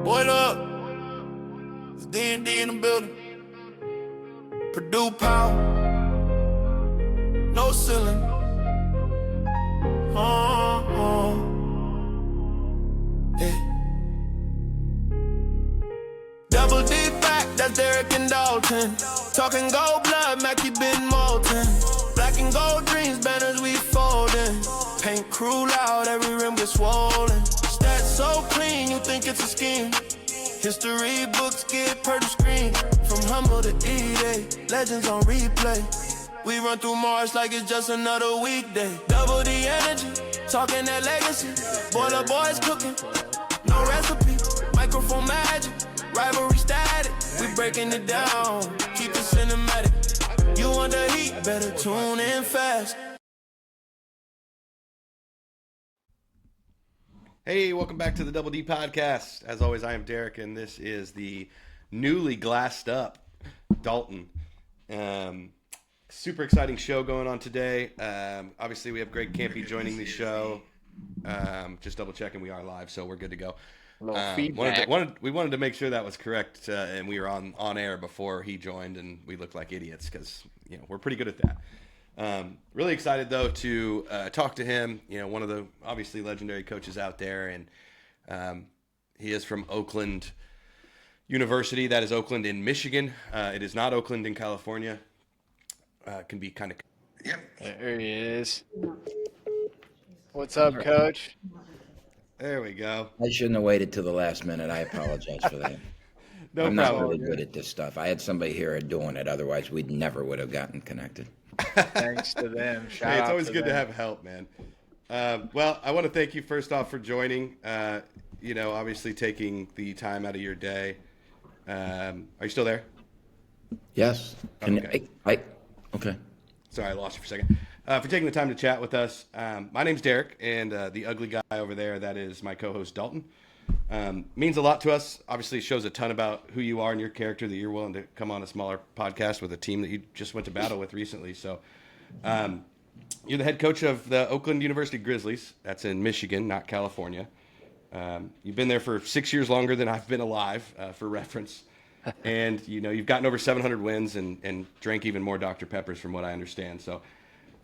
Boy up, it's D&D in the building. Purdue power, no ceiling. Yeah. Double D back, that's Derek and Dalton. Talking gold blood, Mackie been molten. Black and gold dreams, banners we folding. Paint crew loud, every rim gets swollen. Stats so clean, you think it's a scheme. History books get Purdue screen. From humble to E-Day, legends on replay. We run through Mars like it's just another weekday. Double the energy, talking that legacy. Boiler boys cooking, no recipe. Microphone magic, rivalry static. We breaking it down, keep it cinematic. You want the heat, better tune in fast. Hey, welcome back to the Double D Podcast. As always, I am Derek, and this is the newly glassed up Dalton. Super exciting show going on today. Obviously, we have Greg Kampe joining the show. Just double checking, we are live, so we're good to go. We wanted to make sure that was correct, and we were on air before he joined, and we looked like idiots because we're pretty good at that. Really excited though to talk to him. One of the obviously legendary coaches out there, and he is from Oakland University. That is Oakland in Michigan. It is not Oakland in California. Can be kind of. Yep. There he is. What's up, Coach? There we go. I shouldn't have waited till the last minute. I apologize for that. No I'm problem. not really good at this stuff. I had somebody here doing it. Otherwise, we never would have gotten connected. Thanks to them. Shout Hey, it's out always to good them. to have help, man. Well, I want to thank you first off for joining. Obviously taking the time out of your day. Are you still there? Yes. Okay. Okay. Sorry, I lost you for a second. For taking the time to chat with us. My name's Derek, and the ugly guy over there, that is my co-host Dalton. Means a lot to us. Obviously shows a ton about who you are and your character, that you're willing to come on a smaller podcast with a team that you just went to battle with recently. So you're the head coach of the Oakland University Grizzlies. That's in Michigan, not California. You've been there for 6 years longer than I've been alive, for reference. And, you've gotten over 700 wins and drank even more Dr. Peppers from what I understand. So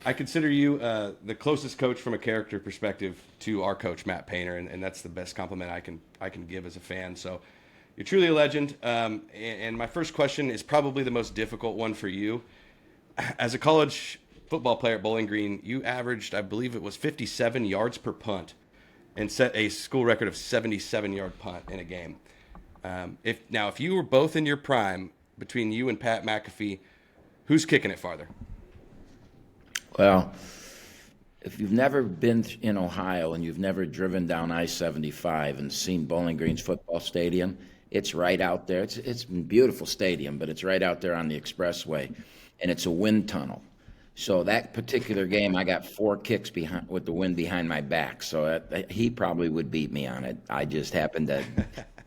I consider you the closest coach from a character perspective to our coach, Matt Painter, and that's the best compliment I can give as a fan. So you're truly a legend. And my first question is probably the most difficult one for you. As a college football player at Bowling Green, you averaged, I believe it was 57 yards per punt and set a school record of 77-yard punt in a game. If you were both in your prime, between you and Pat McAfee, who's kicking it farther? Well, if you've never been in Ohio and you've never driven down I-75 and seen Bowling Green's football stadium, it's right out there. It's a beautiful stadium, but it's right out there on the expressway, and it's a wind tunnel. So that particular game, I got 4 kicks behind with the wind behind my back. So he probably would beat me on it. I just happened to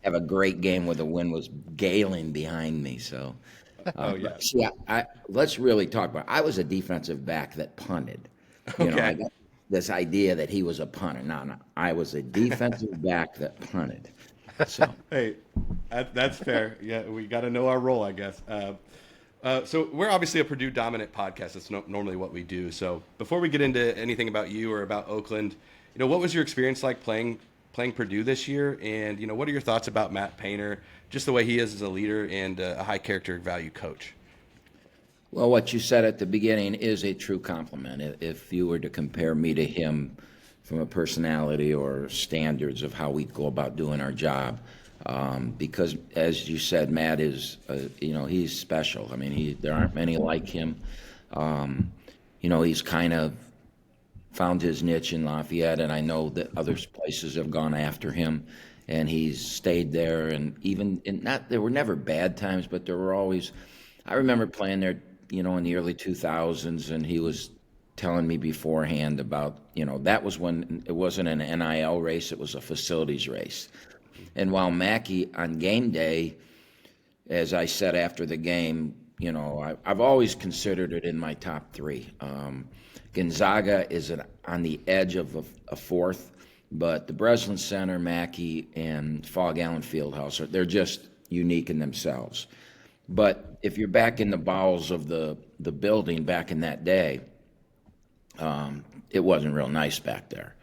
have a great game where the wind was galing behind me. So, let's really talk about. I was a defensive back that punted. I got this idea that he was a punter. No, I was a defensive back that punted. So hey, that's fair. Yeah, we got to know our role, I guess. So we're obviously a Purdue dominant podcast. That's normally what we do. So before we get into anything about you or about Oakland, what was your experience like playing Purdue this year? And, what are your thoughts about Matt Painter, just the way he is as a leader and a high character value coach? Well, what you said at the beginning is a true compliment. If you were to compare me to him from a personality or standards of how we go about doing our job, because as you said, Matt is, he's special. I mean, there aren't many like him. He's kind of found his niche in Lafayette, and I know that other places have gone after him, and he's stayed there. And there were never bad times, but there were always. I remember playing there, in the early 2000s, and he was telling me beforehand about, that was when it wasn't an NIL race, it was a facilities race. And while Mackey on game day, as I said after the game, I've always considered it in my top 3. Gonzaga is on the edge of a fourth, But the Breslin Center, Mackey, and Fog Allen Fieldhouse, they're just unique in themselves. But if you're back in the bowels of the building back in that day, it wasn't real nice back there.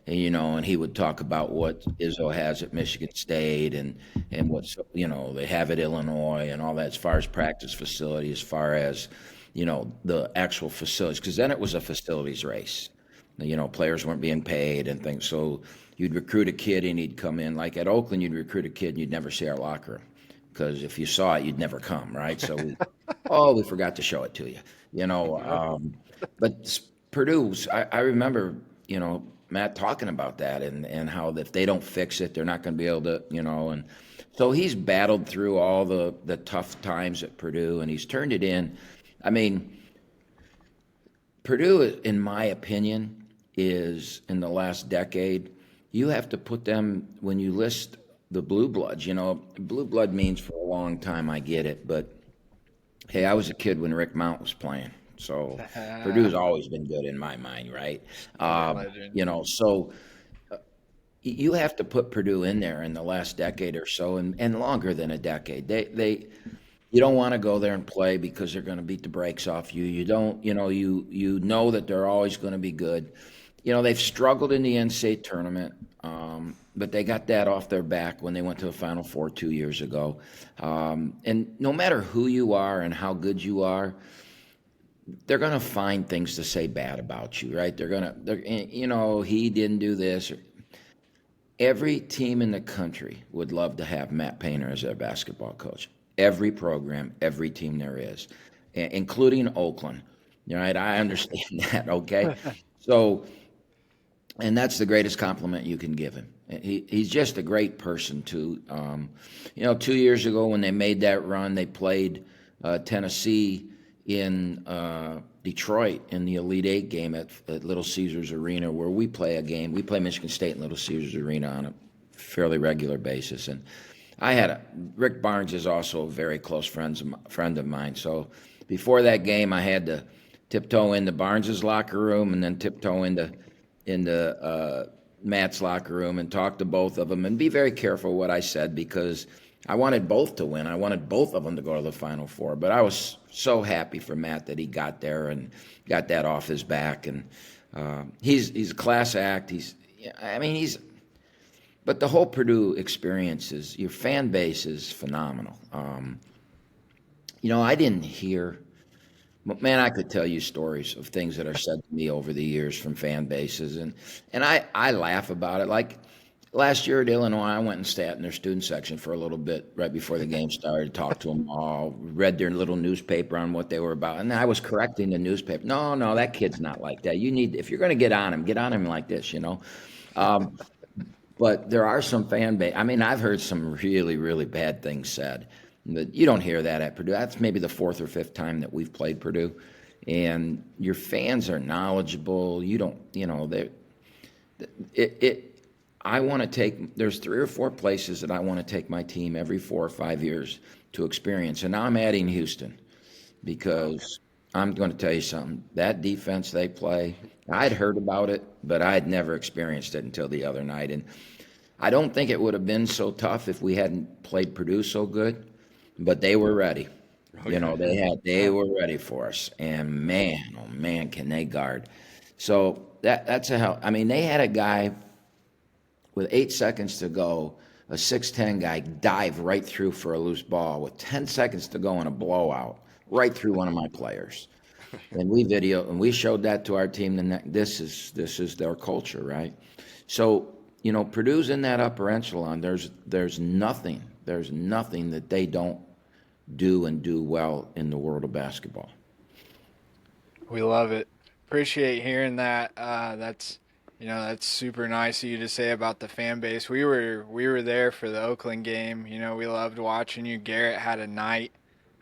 And, and he would talk about what Izzo has at Michigan State and what's, they have at Illinois and all that as far as practice facility, as far as, the actual facilities. Because then it was a facilities race. Players weren't being paid and things. So you'd recruit a kid and he'd come in. Like at Oakland, you'd recruit a kid and you'd never see our locker room. Because if you saw it, you'd never come, right? So we forgot to show it to you, But Purdue's, I remember, Matt talking about that and how if they don't fix it, they're not going to be able to, and so he's battled through all the tough times at Purdue and he's turned it in. I mean, Purdue, in my opinion, is in the last decade, you have to put them, when you list the blue bloods, blue blood means for a long time, I get it, but hey, I was a kid when Rick Mount was playing. So Purdue's always been good in my mind, right? So you have to put Purdue in there in the last decade or so, and longer than a decade. You don't want to go there and play because they're going to beat the brakes off you. You don't, you know that they're always going to be good. They've struggled in the NCAA tournament, but they got that off their back when they went to the Final Four 2 years ago. And no matter who you are and how good you are, they're going to find things to say bad about you, right? He didn't do this. Every team in the country would love to have Matt Painter as their basketball coach. Every program, every team there is, including Oakland, right? I understand that, okay? So, and that's the greatest compliment you can give him. He's just a great person, too. 2 years ago when they made that run, they played Tennessee in Detroit in the Elite Eight game at Little Caesars Arena, where we play a game. We play Michigan State in Little Caesars Arena on a fairly regular basis. And Rick Barnes is also a very close friend of mine. So before that game, I had to tiptoe into Barnes's locker room and then tiptoe into Matt's locker room and talk to both of them and be very careful what I said because I wanted both to win. I wanted both of them to go to the Final Four. But I was so happy for Matt that he got there and got that off his back. And he's a class act. But the whole Purdue experience your fan base is phenomenal. I didn't hear, man, I could tell you stories of things that are said to me over the years from fan bases. And I laugh about it. Like last year at Illinois, I went and sat in their student section for a little bit right before the game started, talked to them all, read their little newspaper on what they were about. And I was correcting the newspaper. No, that kid's not like that. If you're going to get on him like this, But there are some fan base. I mean, I've heard some really, really bad things said. But you don't hear that at Purdue. That's maybe the fourth or fifth time that we've played Purdue. And your fans are knowledgeable. I want to there's 3 or 4 places that I want to take my team every 4 or 5 years to experience. And now I'm adding Houston because I'm going to tell you something. That defense they play, I'd heard about it, but I'd never experienced it until the other night. And I don't think it would have been so tough if we hadn't played Purdue so good, but they were ready. Okay. They were ready for us. And man, oh man, can they guard. So that's a hell. I mean, they had a guy with 8 seconds to go, a 6'10" guy dive right through for a loose ball with 10 seconds to go in a blowout, right through one of my players. And we showed that to our team. This is their culture, right? So, Purdue's in that upper echelon. There's nothing that they don't do and do well in the world of basketball. We love it. Appreciate hearing that. That's super nice of you to say about the fan base. We were there for the Oakland game. We loved watching you. Garrett had a night.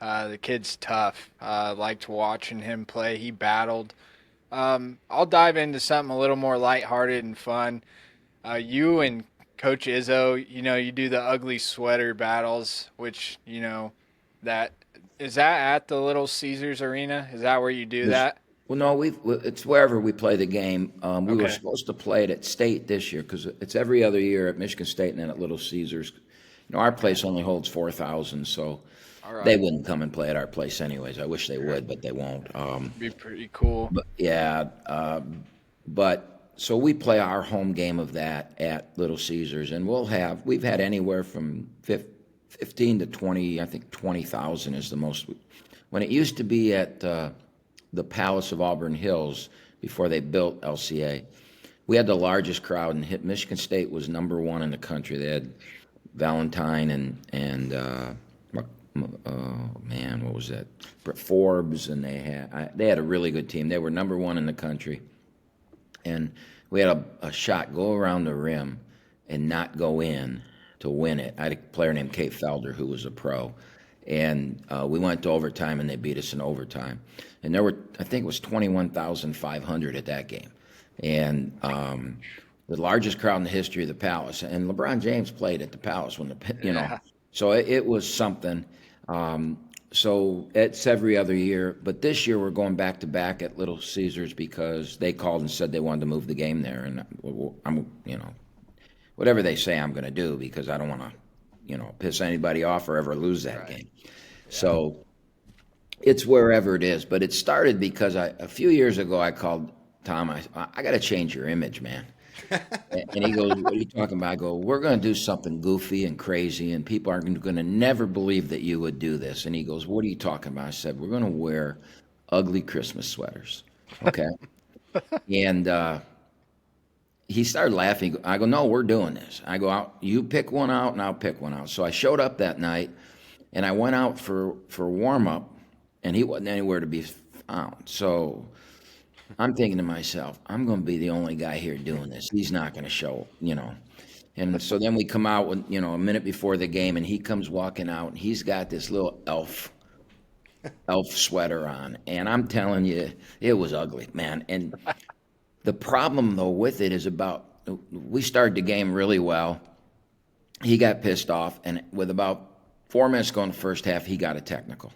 The kid's tough. Liked watching him play. He battled. I'll dive into something a little more lighthearted and fun. You and Coach Izzo, you do the ugly sweater battles, which, is that at the Little Caesars Arena? Is that where you do that? Well, no, it's wherever we play the game. We were Okay. supposed to play it at State this year because it's every other year at Michigan State and then at Little Caesars. Our place only holds 4,000, so All right. they wouldn't come and play at our place anyways. I wish they would, but they won't. Be pretty cool. But yeah, but so we play our home game of that at Little Caesars, and we've had anywhere from 15 to 20. I think 20,000 is the most. When it used to be at the Palace of Auburn Hills before they built LCA, we had the largest crowd, and Michigan State was number one in the country. They had Valentine and what was that? Forbes, and they had a really good team. They were number one in the country, and we had a shot go around the rim and not go in to win it. I had a player named Kate Felder who was a pro, and we went to overtime, and they beat us in overtime. And there were, I think it was 21,500 at that game, and the largest crowd in the history of the Palace. And LeBron James played at the Palace when so it was something. So it's every other year, but this year we're going back to back at Little Caesars because they called and said they wanted to move the game there, and I'm whatever they say I'm going to do because I don't want to piss anybody off or ever lose that game. Yeah. So it's wherever it is, but it started because a few years ago I called Tom. I got to change your image, man. And he goes, "What are you talking about?" I go, "We're going to do something goofy and crazy, and people are going to never believe that you would do this." And he goes, "What are you talking about?" I said, "We're going to wear ugly Christmas sweaters." Okay. And he started laughing. I go, "No, we're doing this." I go, "Out, you pick one out, and I'll pick one out." So I showed up that night, and I went out for warm up, and he wasn't anywhere to be found. So I'm thinking to myself, I'm going to be the only guy here doing this. He's not going to show, And so then we come out with, a minute before the game, and he comes walking out, and he's got this little elf sweater on. And I'm telling you, it was ugly, man. And the problem, though, with it is we started the game really well. He got pissed off, and with about 4 minutes going the first half, he got a technical.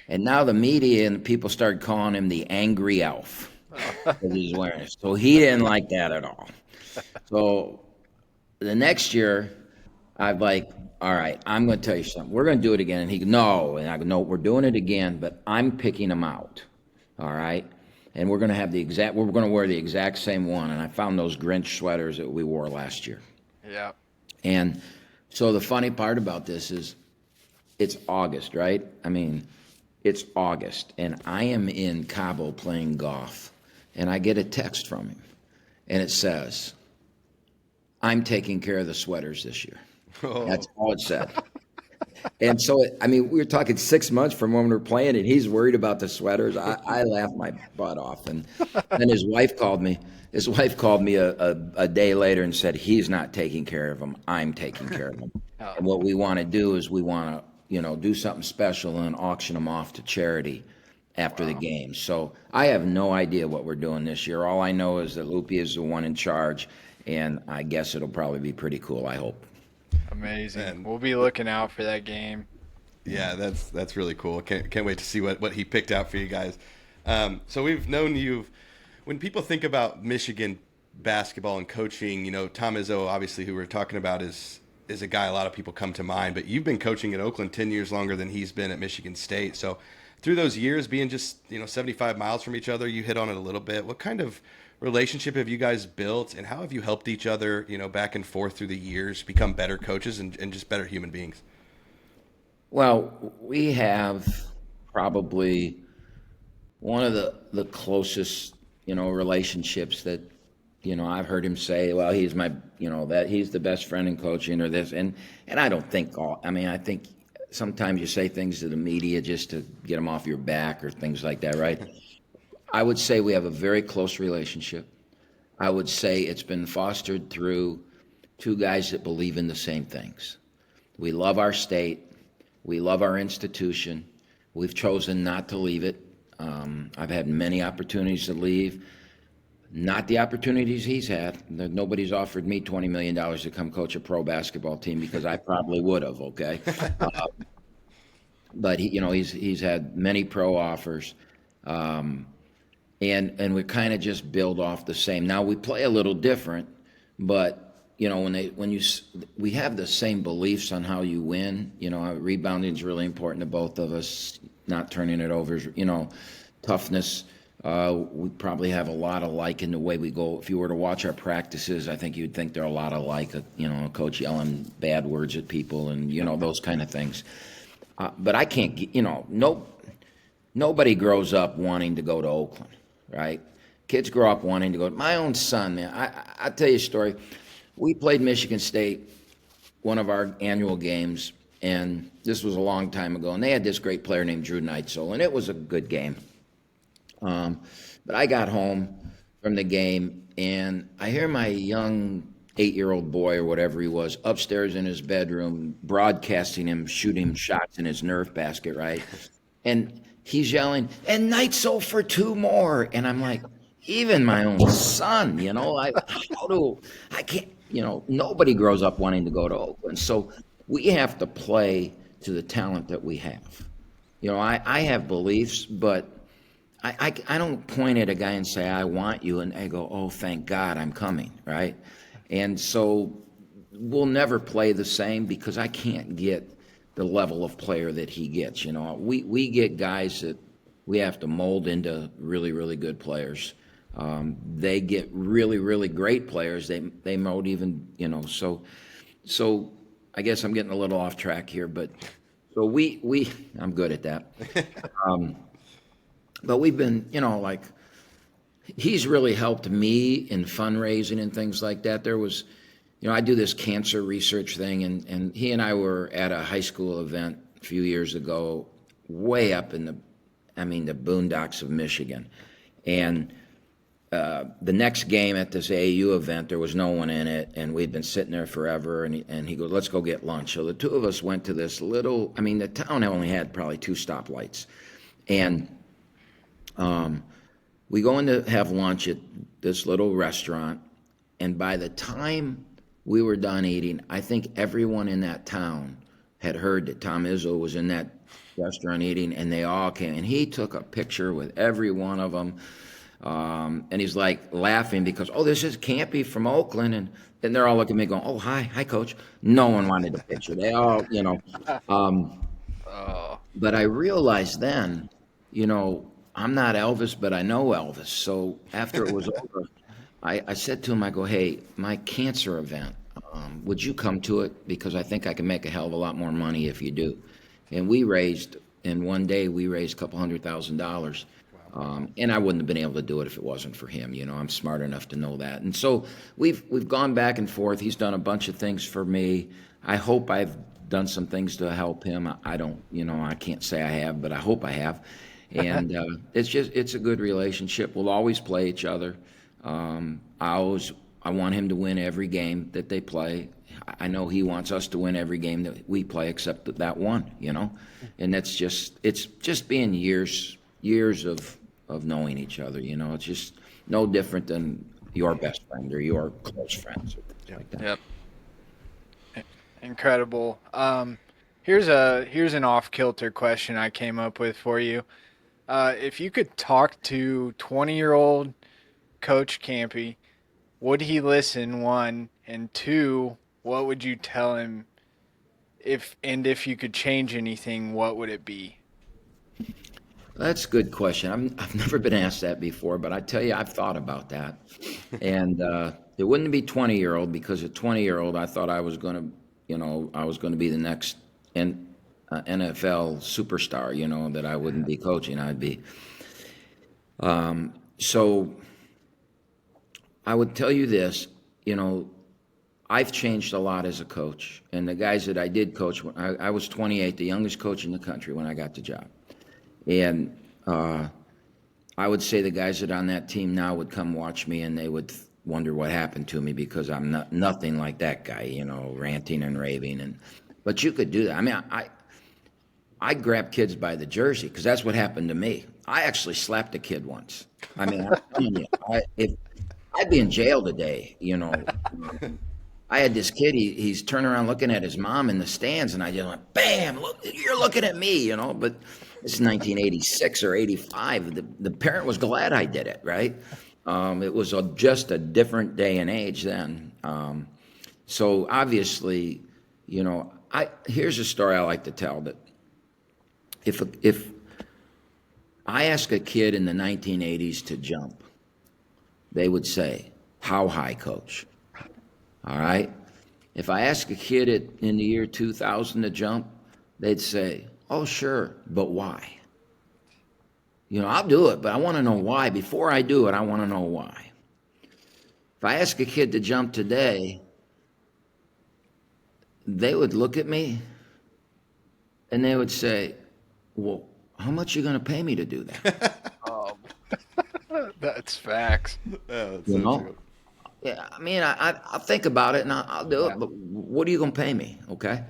And now the media and the people started calling him the angry elf because he's wearing it. So he didn't like that at all. So the next year, I'm like, "All right, I'm going to tell you something. We're going to do it again." And he goes, "No." And I go, "No, we're doing it again, but I'm picking him out. All right? And we're going to we're going to wear the exact same one." And I found those Grinch sweaters that we wore last year. Yeah. And so the funny part about this is it's August, right? I mean, it's August, and I am in Cabo playing golf, and I get a text from him, and it says, "I'm taking care of the sweaters this year." Oh. That's all it said. And so, we were talking 6 months from when we were playing, and he's worried about the sweaters. I laughed my butt off, and then his wife called me. His wife called me a day later and said, "He's not taking care of them. I'm taking care of them." Oh. And what we want to do is we want to do something special and auction them off to charity after the game. So I have no idea what we're doing this year. All I know is that Loopy is the one in charge, and I guess it'll probably be pretty cool, I hope. Amazing. And we'll be looking out for that game. Yeah, that's really cool. Can't wait to see what he picked out for you guys. So we've known you. When people think about Michigan basketball and coaching, Tom Izzo, obviously, who we're talking about, is a guy a lot of people come to mind, but you've been coaching at Oakland 10 years longer than he's been at Michigan State. So through those years being just, 75 miles from each other, you hit on it a little bit. What kind of relationship have you guys built, and how have you helped each other, back and forth through the years become better coaches and just better human beings? Well, we have probably one of the closest, relationships that, I've heard him say, "Well, he's my, that he's the best friend in coaching," or this. And I don't think I think sometimes you say things to the media just to get them off your back or things like that, right? I would say we have a very close relationship. I would say it's been fostered through two guys that believe in the same things. We love our state. We love our institution. We've chosen not to leave it. I've had many opportunities to leave. Not the opportunities he's had. Nobody's offered me $20 million to come coach a pro basketball team because I probably would have, okay? But he's had many pro offers. and we kind of just build off the same. Now we play a little different, but we have the same beliefs on how you win. Rebounding is really important to both of us. Not turning it over, toughness. We probably have a lot alike in the way we go. If you were to watch our practices, I think you'd think they're a lot alike. A coach yelling bad words at people and those kind of things. But I can't. Nobody grows up wanting to go to Oakland, right? Kids grow up wanting to go. My own son, man. I'll tell you a story. We played Michigan State, one of our annual games, and this was a long time ago. And they had this great player named Drew Neitzel, and it was a good game. But I got home from the game, and I hear my young 8-year-old boy or whatever he was upstairs in his bedroom broadcasting him, shooting shots in his Nerf basket, right? And he's yelling, "And Neitzel for 2 more." And I'm like, even my own son, I can't, nobody grows up wanting to go to Oakland. So we have to play to the talent that we have. I have beliefs, but I don't point at a guy and say, "I want you," and I go, "Oh, thank God I'm coming," right? And so we'll never play the same because I can't get the level of player that he gets. We get guys that we have to mold into really, really good players. They get really, really great players. They mold even, So I guess I'm getting a little off track here, but so I'm good at that. But we've been, he's really helped me in fundraising and things like that. There was, I do this cancer research thing, and he and I were at a high school event a few years ago, way up in the boondocks of Michigan. And the next game at this AAU event, there was no one in it, and we'd been sitting there forever, and he goes, "Let's go get lunch." So the two of us went to this little, the town only had probably 2 stoplights. And we go in to have lunch at this little restaurant, and by the time we were done eating, I think everyone in that town had heard that Tom Izzo was in that restaurant eating, and they all came. And he took a picture with every one of them, and he's like laughing because, "Oh, this is Kampe from Oakland," and they're all looking at me going, "Oh, hi, Coach." No one wanted a picture. They all, But I realized then, I'm not Elvis, but I know Elvis. So after it was over, I said to him, I go, "Hey, my cancer event, would you come to it? Because I think I can make a hell of a lot more money if you do." And in one day, we raised a couple $100,000. And I wouldn't have been able to do it if it wasn't for him. I'm smart enough to know that. And so we've gone back and forth. He's done a bunch of things for me. I hope I've done some things to help him. I don't, I can't say I have, but I hope I have. And it's a good relationship. We'll always play each other. I want him to win every game that they play. I know he wants us to win every game that we play except that one, And it's just being years of knowing each other, It's just no different than your best friend or your close friends. Like that. Yep. Incredible. Here's an off-kilter question I came up with for you. If you could talk to 20-year-old Coach Kampe, would he listen, 1, and 2, what would you tell him? If you could change anything, what would it be? That's a good question. I've never been asked that before, but I tell you, I've thought about that. And it wouldn't be 20-year-old because at 20-year-old, I thought I was going to be the next NFL superstar, that I wouldn't be coaching. I'd be. So I would tell you this, I've changed a lot as a coach. And the guys that I did coach, I was 28, the youngest coach in the country when I got the job. And I would say the guys that are on that team now would come watch me and they would wonder what happened to me because I'm nothing like that guy, ranting and raving. But you could do that. I grab kids by the jersey because that's what happened to me. I actually slapped a kid once. I'm telling you, I'd be in jail today, I had this kid, he's turning around looking at his mom in the stands, and I just went, bam, look, you're looking at me, But It's 1986 or 85. The parent was glad I did it, right? It was just a different day and age then. So obviously, here's a story I like to tell, that if I ask a kid in the 1980s to jump, they would say, "How high, coach?" All right? If I ask a kid in the year 2000 to jump, they'd say, "Oh, sure, but why?" I'll do it, but I want to know why. Before I do it, I want to know why. If I ask a kid to jump today, they would look at me and they would say, "Well, how much are you going to pay me to do that?" That's facts. That's You so know? true. Yeah, I mean, I'll think about it and I'll do it, but what are you going to pay me, okay?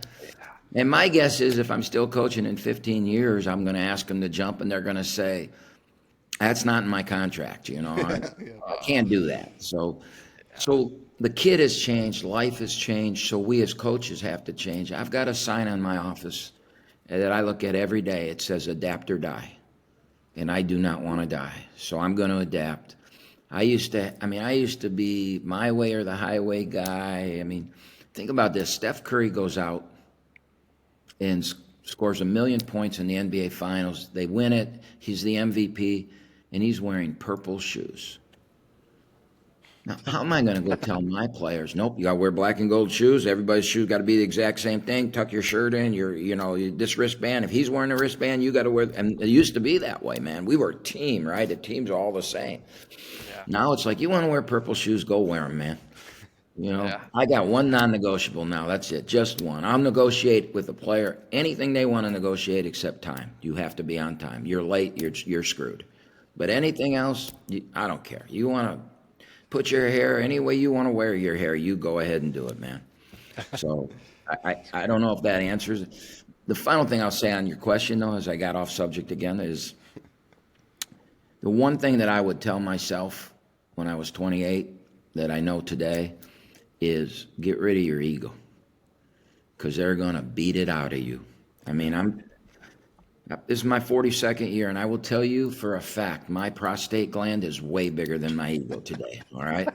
And my guess is if I'm still coaching in 15 years, I'm going to ask them to jump and they're going to say, "That's not in my contract, I can't do that." So the kid has changed, life has changed, so we as coaches have to change. I've got a sign on my office that I look at every day. It says adapt or die. And I do not want to die. So I'm going to adapt. I used to be my way or the highway guy. I mean, think about this. Steph Curry goes out and scores 1,000,000 points in the NBA Finals. They win it. He's the MVP, and he's wearing purple shoes. Now, how am I going to go tell my players, "Nope, you got to wear black and gold shoes. Everybody's shoes got to be the exact same thing. Tuck your shirt in. This wristband. If he's wearing a wristband, you got to wear." And it used to be that way, man. We were a team, right? The teams are all the same. Yeah. Now it's like, you want to wear purple shoes, go wear them, man. I got one non-negotiable now. That's it, just one. I'll negotiate with a player anything they want to negotiate except time. You have to be on time. You're late, you're screwed. But anything else, I don't care. You want to put your hair any way you want to wear your hair, you go ahead and do it, man. So I don't know if that answers it. The final thing I'll say on your question, though, as I got off subject again, is the one thing that I would tell myself when I was 28 that I know today is get rid of your ego, because they're going to beat it out of you. I mean, this is my 42nd year, and I will tell you for a fact, my prostate gland is way bigger than my ego today, all right?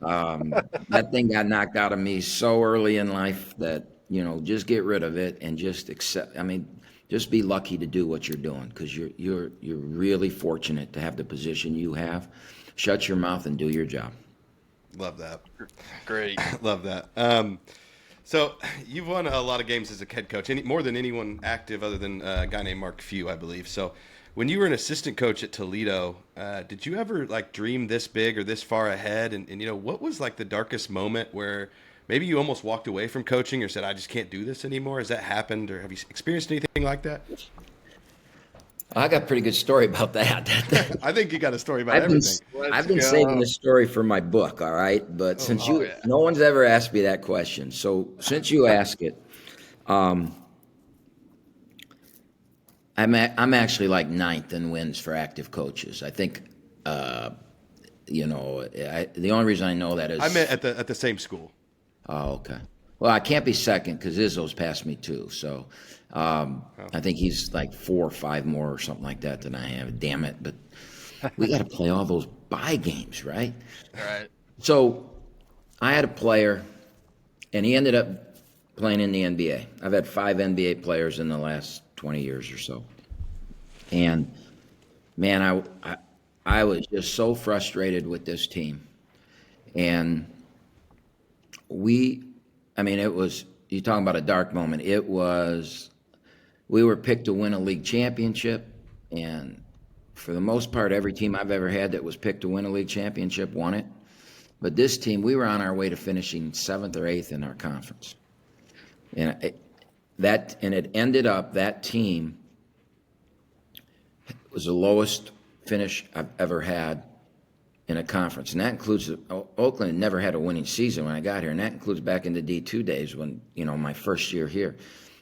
That thing got knocked out of me so early in life that, just get rid of it and just accept. I mean, just be lucky to do what you're doing, because you're really fortunate to have the position you have. Shut your mouth and do your job. Love that. Great. Love that. So you've won a lot of games as a head coach, more than anyone active other than a guy named Mark Few, I believe. So when you were an assistant coach at Toledo, did you ever dream this big or this far ahead? And what was the darkest moment where maybe you almost walked away from coaching or said, "I just can't do this anymore"? Has that happened, or have you experienced anything like that? I got a pretty good story about that. I think you got a story about everything. I've been saving this story for my book, all right? But no one's ever asked me that question. So since you ask it, I'm actually ninth in wins for active coaches. I think, the only reason I know that is I met at the same school. Oh, okay. Well, I can't be second because Izzo's passed me too. So I think he's 4 or 5 more or something like that than I have. Damn it. But we got to play all those bye games, right? Right. So I had a player, and he ended up playing in the NBA. I've had 5 NBA players in the last 20 years or so. And, man, I was just so frustrated with this team. And it was, you're talking about a dark moment. We were picked to win a league championship, and for the most part, every team I've ever had that was picked to win a league championship won it. But this team, we were on our way to finishing 7th or 8th in our conference. And it ended up, that team was the lowest finish I've ever had in a conference, and that includes Oakland had never had a winning season when I got here, and that includes back in the D2 days when my first year here.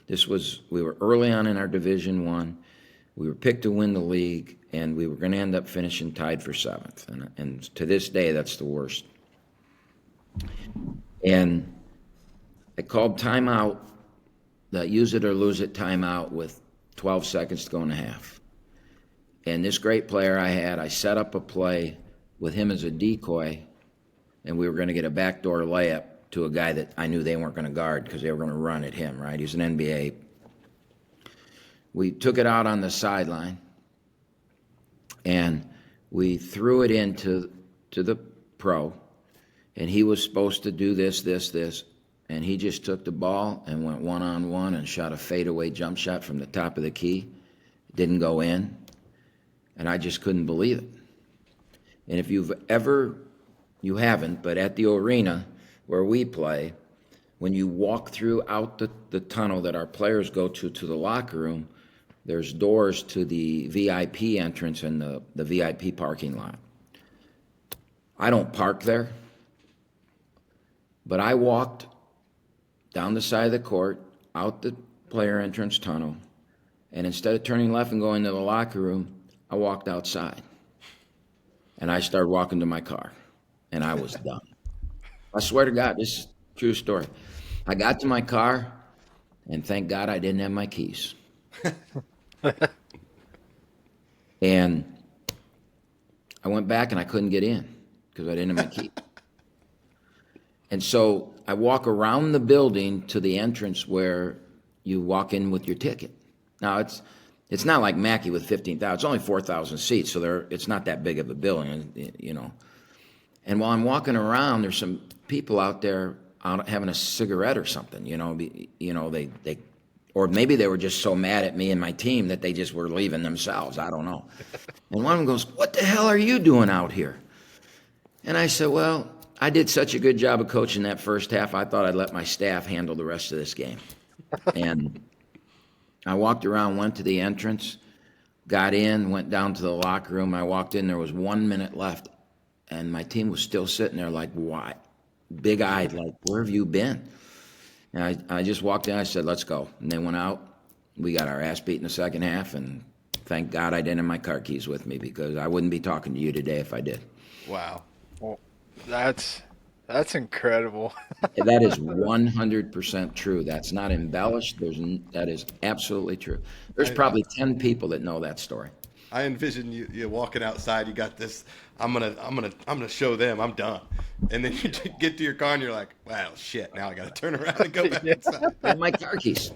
We were early on in our Division I. We were picked to win the league, and we were going to end up finishing tied for 7th, and to this day that's the worst. And I called timeout, the use it or lose it timeout with 12 seconds to go in the half. And this great player I set up a play with him as a decoy, and we were going to get a backdoor layup to a guy that I knew they weren't going to guard because they were going to run at him, right? He's an NBA. We took it out on the sideline, and we threw it into the pro, and he was supposed to do this, and he just took the ball and went one-on-one and shot a fadeaway jump shot from the top of the key. It didn't go in, and I just couldn't believe it. And if you haven't, but at the arena where we play, when you walk through out the tunnel that our players go to the locker room, there's doors to the VIP entrance and the VIP parking lot. I don't park there, but I walked down the side of the court, out the player entrance tunnel, and instead of turning left and going to the locker room, I walked outside. And I started walking to my car, and I was done. I swear to God, this is a true story. I got to my car, and thank God I didn't have my keys. And I went back, and I couldn't get in because I didn't have my key. And so I walk around the building to the entrance where you walk in with your ticket. Now, it's not like Mackey with 15,000. It's only 4,000 seats, so it's not that big of a building, you know. And while I'm walking around, there's some people out there out having a cigarette or something, you know. They or maybe they were just so mad at me and my team that they just were leaving themselves. I don't know. And one of them goes, "What the hell are you doing out here?" And I said, "Well, I did such a good job of coaching that first half, I thought I'd let my staff handle the rest of this game." And I walked around, went to the entrance, got in, went down to the locker room. I walked in, there was 1 minute left, and my team was still sitting there like, "Why?" Big-eyed, like, "Where have you been?" And I just walked in, I said, "Let's go." And they went out. We got our ass beat in the second half, and thank God I didn't have my car keys with me because I wouldn't be talking to you today if I did. Wow. Well, that's incredible. That is 100% true. That's not embellished. That is absolutely true. There's probably 10 people that know that story. I envision you walking outside. You got this. I'm gonna show them. I'm done. And then you get to your car and you're like, "Wow, shit! Now I got to turn around and go back inside." I have my car keys.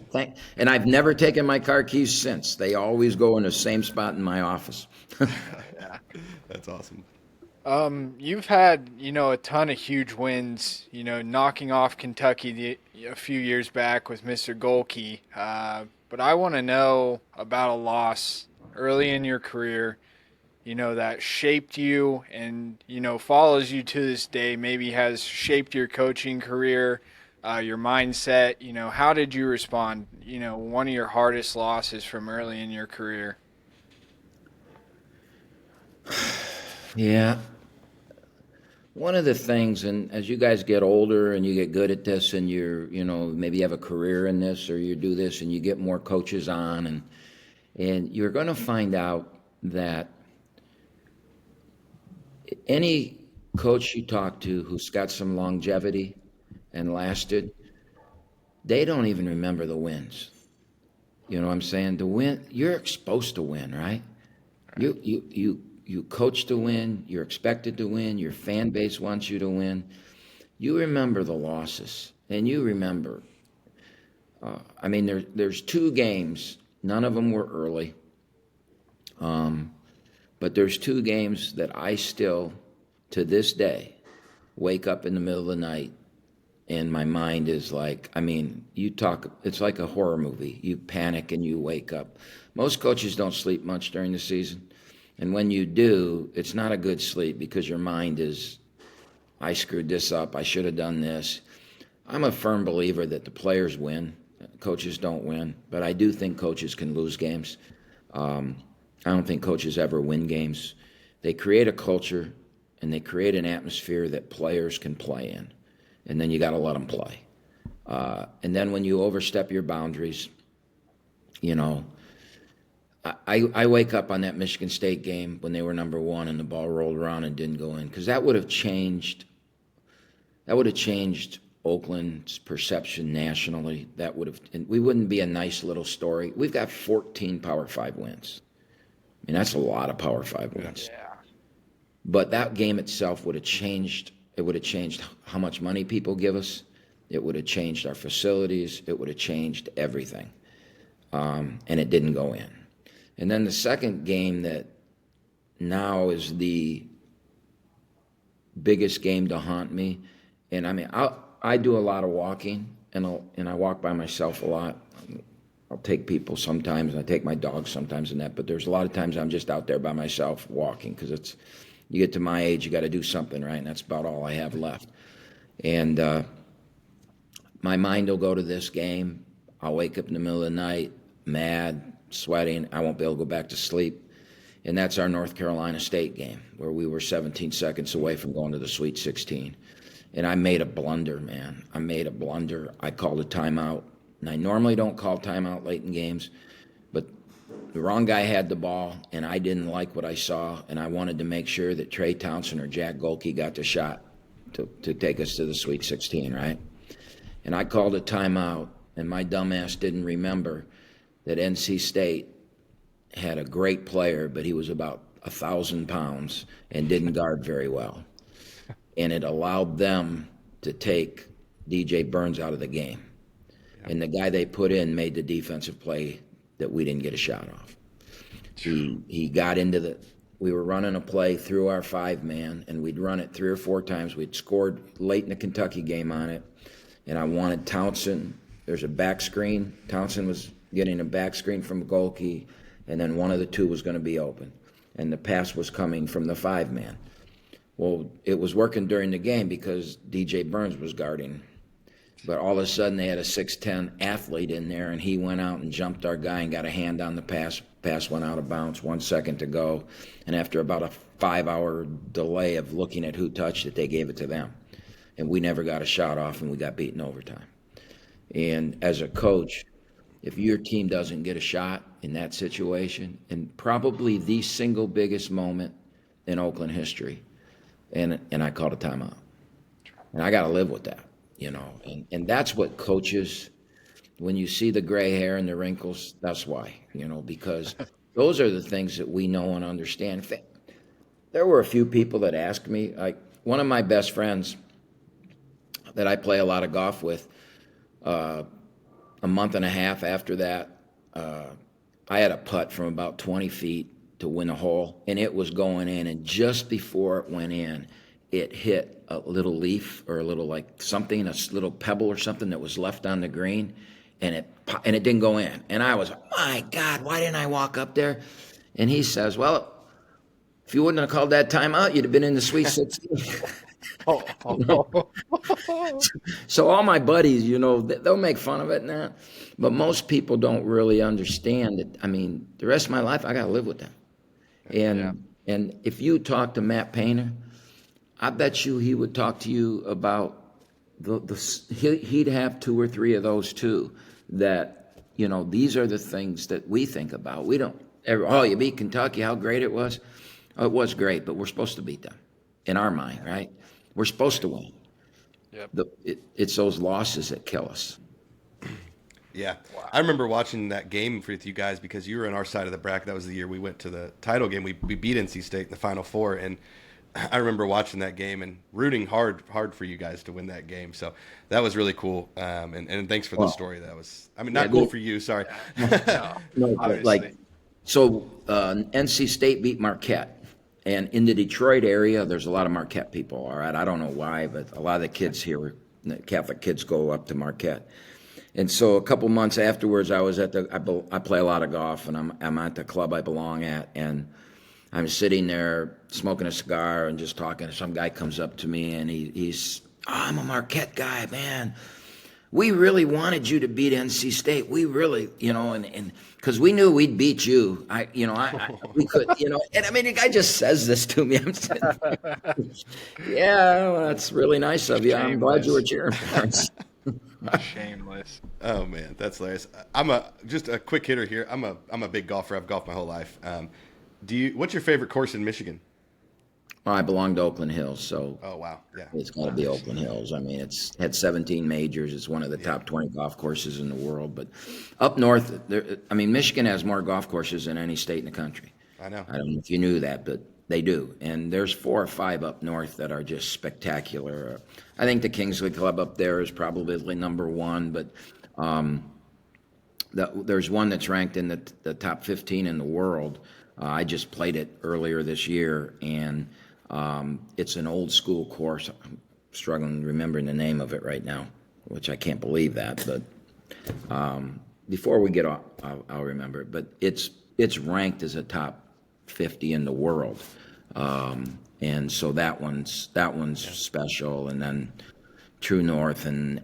And I've never taken my car keys since. They always go in the same spot in my office. That's awesome. You've had, a ton of huge wins, knocking off Kentucky a few years back with Mr. Golke. But I want to know about a loss early in your career, that shaped you and, follows you to this day, maybe has shaped your coaching career, your mindset. How did you respond? One of your hardest losses from early in your career. Yeah. One of the things, and as you guys get older and you get good at this and maybe you have a career in this or you do this and you get more coaches on and you're going to find out that any coach you talk to who's got some longevity and lasted, they don't even remember the wins. You know what I'm saying? To win, you're supposed to win, right? You coach to win, you're expected to win, your fan base wants you to win. You remember the losses, and you remember. There's 2 games, none of them were early, but there's 2 games that I still, to this day, wake up in the middle of the night, and my mind is like, it's like a horror movie. You panic and you wake up. Most coaches don't sleep much during the season. And when you do, it's not a good sleep because your mind is, I screwed this up, I should have done this. I'm a firm believer that the players win, coaches don't win, but I do think coaches can lose games. I don't think coaches ever win games. They create a culture and they create an atmosphere that players can play in, and then you got to let them play. And then when you overstep your boundaries, I wake up on that Michigan State game when they were number 1 and the ball rolled around and didn't go in, because that would have changed Oakland's perception nationally, that would have, and we wouldn't be a nice little story. We've got 14 Power 5 wins. I mean, that's a lot of Power 5 wins. Yeah. But that game itself would have changed. It would have changed how much money people give us. It would have changed our facilities. It would have changed everything. And it didn't go in. And then the second game that now is the biggest game to haunt me, and I mean, I do a lot of walking, and I walk by myself a lot. I'll take people sometimes, and I take my dog sometimes and that, but there's a lot of times I'm just out there by myself walking, because you get to my age, you got to do something, right? And that's about all I have left. And my mind will go to this game. I'll wake up in the middle of the night, mad, sweating. I won't be able to go back to sleep. And that's our North Carolina State game, where we were 17 seconds away from going to the Sweet 16. And I made a blunder, man. I made a blunder. I called a timeout. And I normally don't call timeout late in games, but the wrong guy had the ball, and I didn't like what I saw, and I wanted to make sure that Trey Townsend or Jack Golke got the shot to take us to the Sweet 16, right? And I called a timeout, and my dumbass didn't remember that NC State had a great player, but he was about 1,000 pounds and didn't guard very well. And it allowed them to take DJ Burns out of the game. And the guy they put in made the defensive play that we didn't get a shot off. He got into we were running a play through our 5-man, and we'd run it 3 or 4 times. We'd scored late in the Kentucky game on it, and I wanted Townsend. There's a back screen. Townsend was getting a back screen from Golke, and then one of the two was going to be open. And the pass was coming from the 5-man. Well, it was working during the game because DJ Burns was guarding. But all of a sudden they had a 6'10" athlete in there, and he went out and jumped our guy and got a hand on the pass. Pass went out of bounds, 1 second to go. And after about a 5-hour delay of looking at who touched it, they gave it to them. And we never got a shot off, and we got beaten overtime. And as a coach, if your team doesn't get a shot in that situation, and probably the single biggest moment in Oakland history, and I called a timeout. And I got to live with that. You know, and that's what coaches, when you see the gray hair and the wrinkles, that's why, you know, because those are the things that we know and understand. There were a few people that asked me, like one of my best friends that I play a lot of golf with, a month and a half after that, I had a putt from about 20 feet to win a hole, and it was going in, and just before it went in, it hit a little leaf or a little like something, a little pebble or something that was left on the green, and it didn't go in. And I was, my God, why didn't I walk up there? And he says, well, if you wouldn't have called that timeout, you'd have been in the Sweet 16. So all my buddies, you know, they'll make fun of it and that, but most people don't really understand it. I mean, the rest of my life, I got to live with that. And if you talk to Matt Painter, I bet you he would talk to you about he'd have 2 or 3 of those too, that, you know, these are the things that we think about. We don't ever, oh, you beat Kentucky, how great it was. Oh, it was great, but we're supposed to beat them in our mind, right? We're supposed to win. Yep. It's those losses that kill us. Yeah. Wow. I remember watching that game with you guys because you were on our side of the bracket. That was the year we went to the title game. We beat NC State in the Final Four, and I remember watching that game and rooting hard for you guys to win that game. So that was really cool. And thanks for the story. That was, I mean, not cool for you. Sorry. No, but like, so NC State beat Marquette. And in the Detroit area, there's a lot of Marquette people, all right? I don't know why, but a lot of the kids here, the Catholic kids, go up to Marquette. And so a couple months afterwards, I was at I play a lot of golf, and I'm at the club I belong at, and I'm sitting there smoking a cigar and just talking. Some guy comes up to me, and he's, I'm a Marquette guy, man. We really wanted you to beat NC State. We really, you know, and because we knew we'd beat you. We could, you know, and I mean, the guy just says this to me. I'm saying, yeah, well, that's really nice of you. I'm glad you were cheering for us. Shameless. Oh man, that's hilarious. Just a quick hitter here. I'm a big golfer. I've golfed my whole life. What's your favorite course in Michigan? Well, I belong to Oakland Hills, so Oh, wow. Yeah. it's got to be Oakland Hills. I mean, it's had 17 majors. It's one of the top 20 golf courses in the world. But up north, Michigan has more golf courses than any state in the country. I know. I don't know if you knew that, but they do. And there's 4 or 5 up north that are just spectacular. I think the Kingsley Club up there is probably number 1, but there's one that's ranked in the top 15 in the world. I just played it earlier this year, and it's an old school course. I'm struggling remembering the name of it right now, which I can't believe that. But before we get off, I'll remember it. But it's ranked as a top 50 in the world, and so that one's special. And then True North and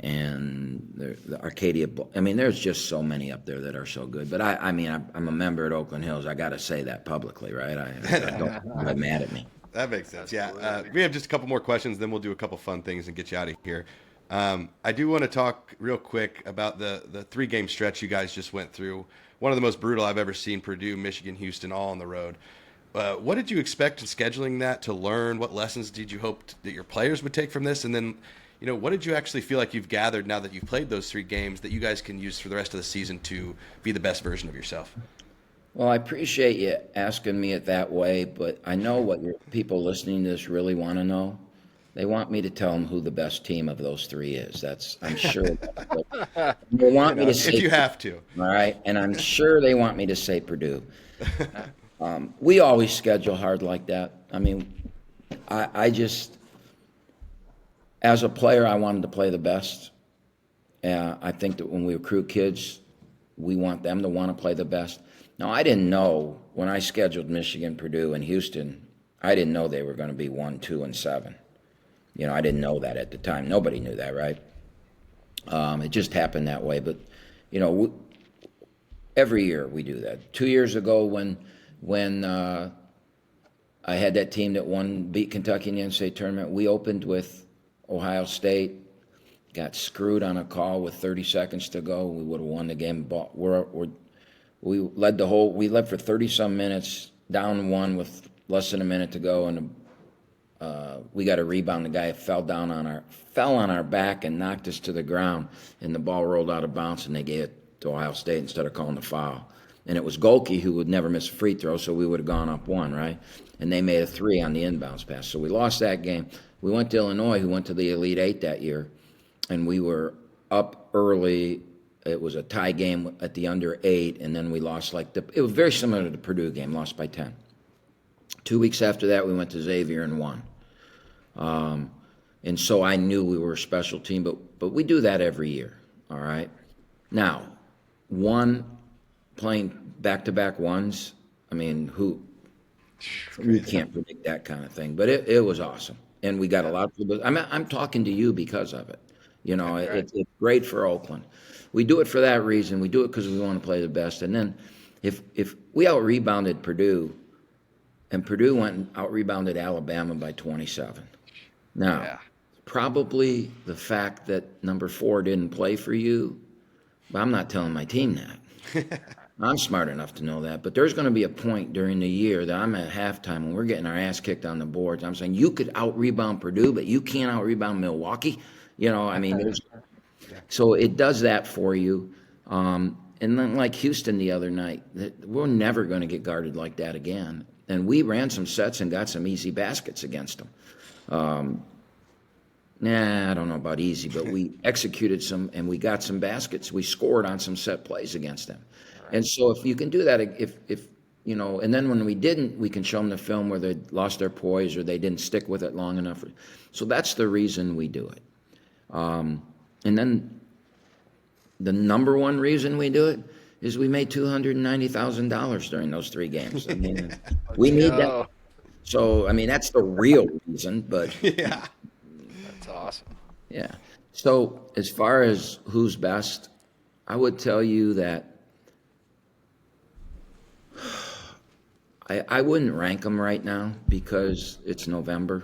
the Arcadia. I mean, there's just so many up there that are so good. But I'm a member at Oakland Hills. I got to say that publicly, right? I don't get mad at me. That makes sense. Yeah. We have just a couple more questions, then we'll do a couple fun things and get you out of here. I do want to talk real quick about the 3-game stretch you guys just went through. One of the most brutal I've ever seen. Purdue, Michigan, Houston, all on the road. What did you expect in scheduling that to learn? What lessons did you hope that your players would take from this? And then, what did you actually feel like you've gathered now that you've played those 3 games that you guys can use for the rest of the season to be the best version of yourself? Well, I appreciate you asking me it that way, but I know what your people listening to this really want to know. They want me to tell them who the best team of those 3 is. I'm sure. They want me to say, if you have to. All right, and I'm sure they want me to say Purdue. We always schedule hard like that. I mean, I just, as a player, I wanted to play the best. I think that when we recruit kids, we want them to want to play the best. Now, I didn't know when I scheduled Michigan, Purdue, and Houston, I didn't know they were going to be 1, 2, and 7. I didn't know that at the time. Nobody knew that, right? It just happened that way. But, every year we do that. 2 years ago when I had that team that beat Kentucky in the NCAA tournament, we opened with Ohio State, got screwed on a call with 30 seconds to go. We would have won the game. We led for 30-some minutes, down 1 with less than a minute to go, and we got a rebound. The guy fell on our back and knocked us to the ground, and the ball rolled out of bounds, and they gave it to Ohio State instead of calling the foul. And it was Golke who would never miss a free throw, so we would have gone up 1, right? And they made a 3 on the inbounds pass. So we lost that game. We went to Illinois, who went to the Elite 8 that year, and we were up early. It was a tie game at the under 8, and then we lost it was very similar to the Purdue game, lost by 10. 2 weeks after that, we went to Xavier and won. And so I knew we were a special team, but we do that every year, all right? Now, playing back-to-back ones, we can't predict that kind of thing, but it was awesome. And we got a lot of people. I'm talking to you because of it. It's great for Oakland. We do it for that reason. We do it because we want to play the best. And then if we out-rebounded Purdue, and Purdue went and out-rebounded Alabama by 27. Now, probably the fact that number 4 didn't play for you, but I'm not telling my team that. I'm smart enough to know that. But there's going to be a point during the year that I'm at halftime when we're getting our ass kicked on the boards. I'm saying, you could out-rebound Purdue, but you can't out-rebound Milwaukee. So it does that for you. And then like Houston the other night, we're never going to get guarded like that again. And we ran some sets and got some easy baskets against them. I don't know about easy, but we executed some and we got some baskets. We scored on some set plays against them. Right. And so if you can do that, and then when we didn't, we can show them the film where they lost their poise or they didn't stick with it long enough. So that's the reason we do it. And then the number one reason we do it is we made $290,000 during those 3 games. We need that. So, that's the real reason, but yeah, that's awesome. Yeah. So as far as who's best, I would tell you that I wouldn't rank them right now because it's November.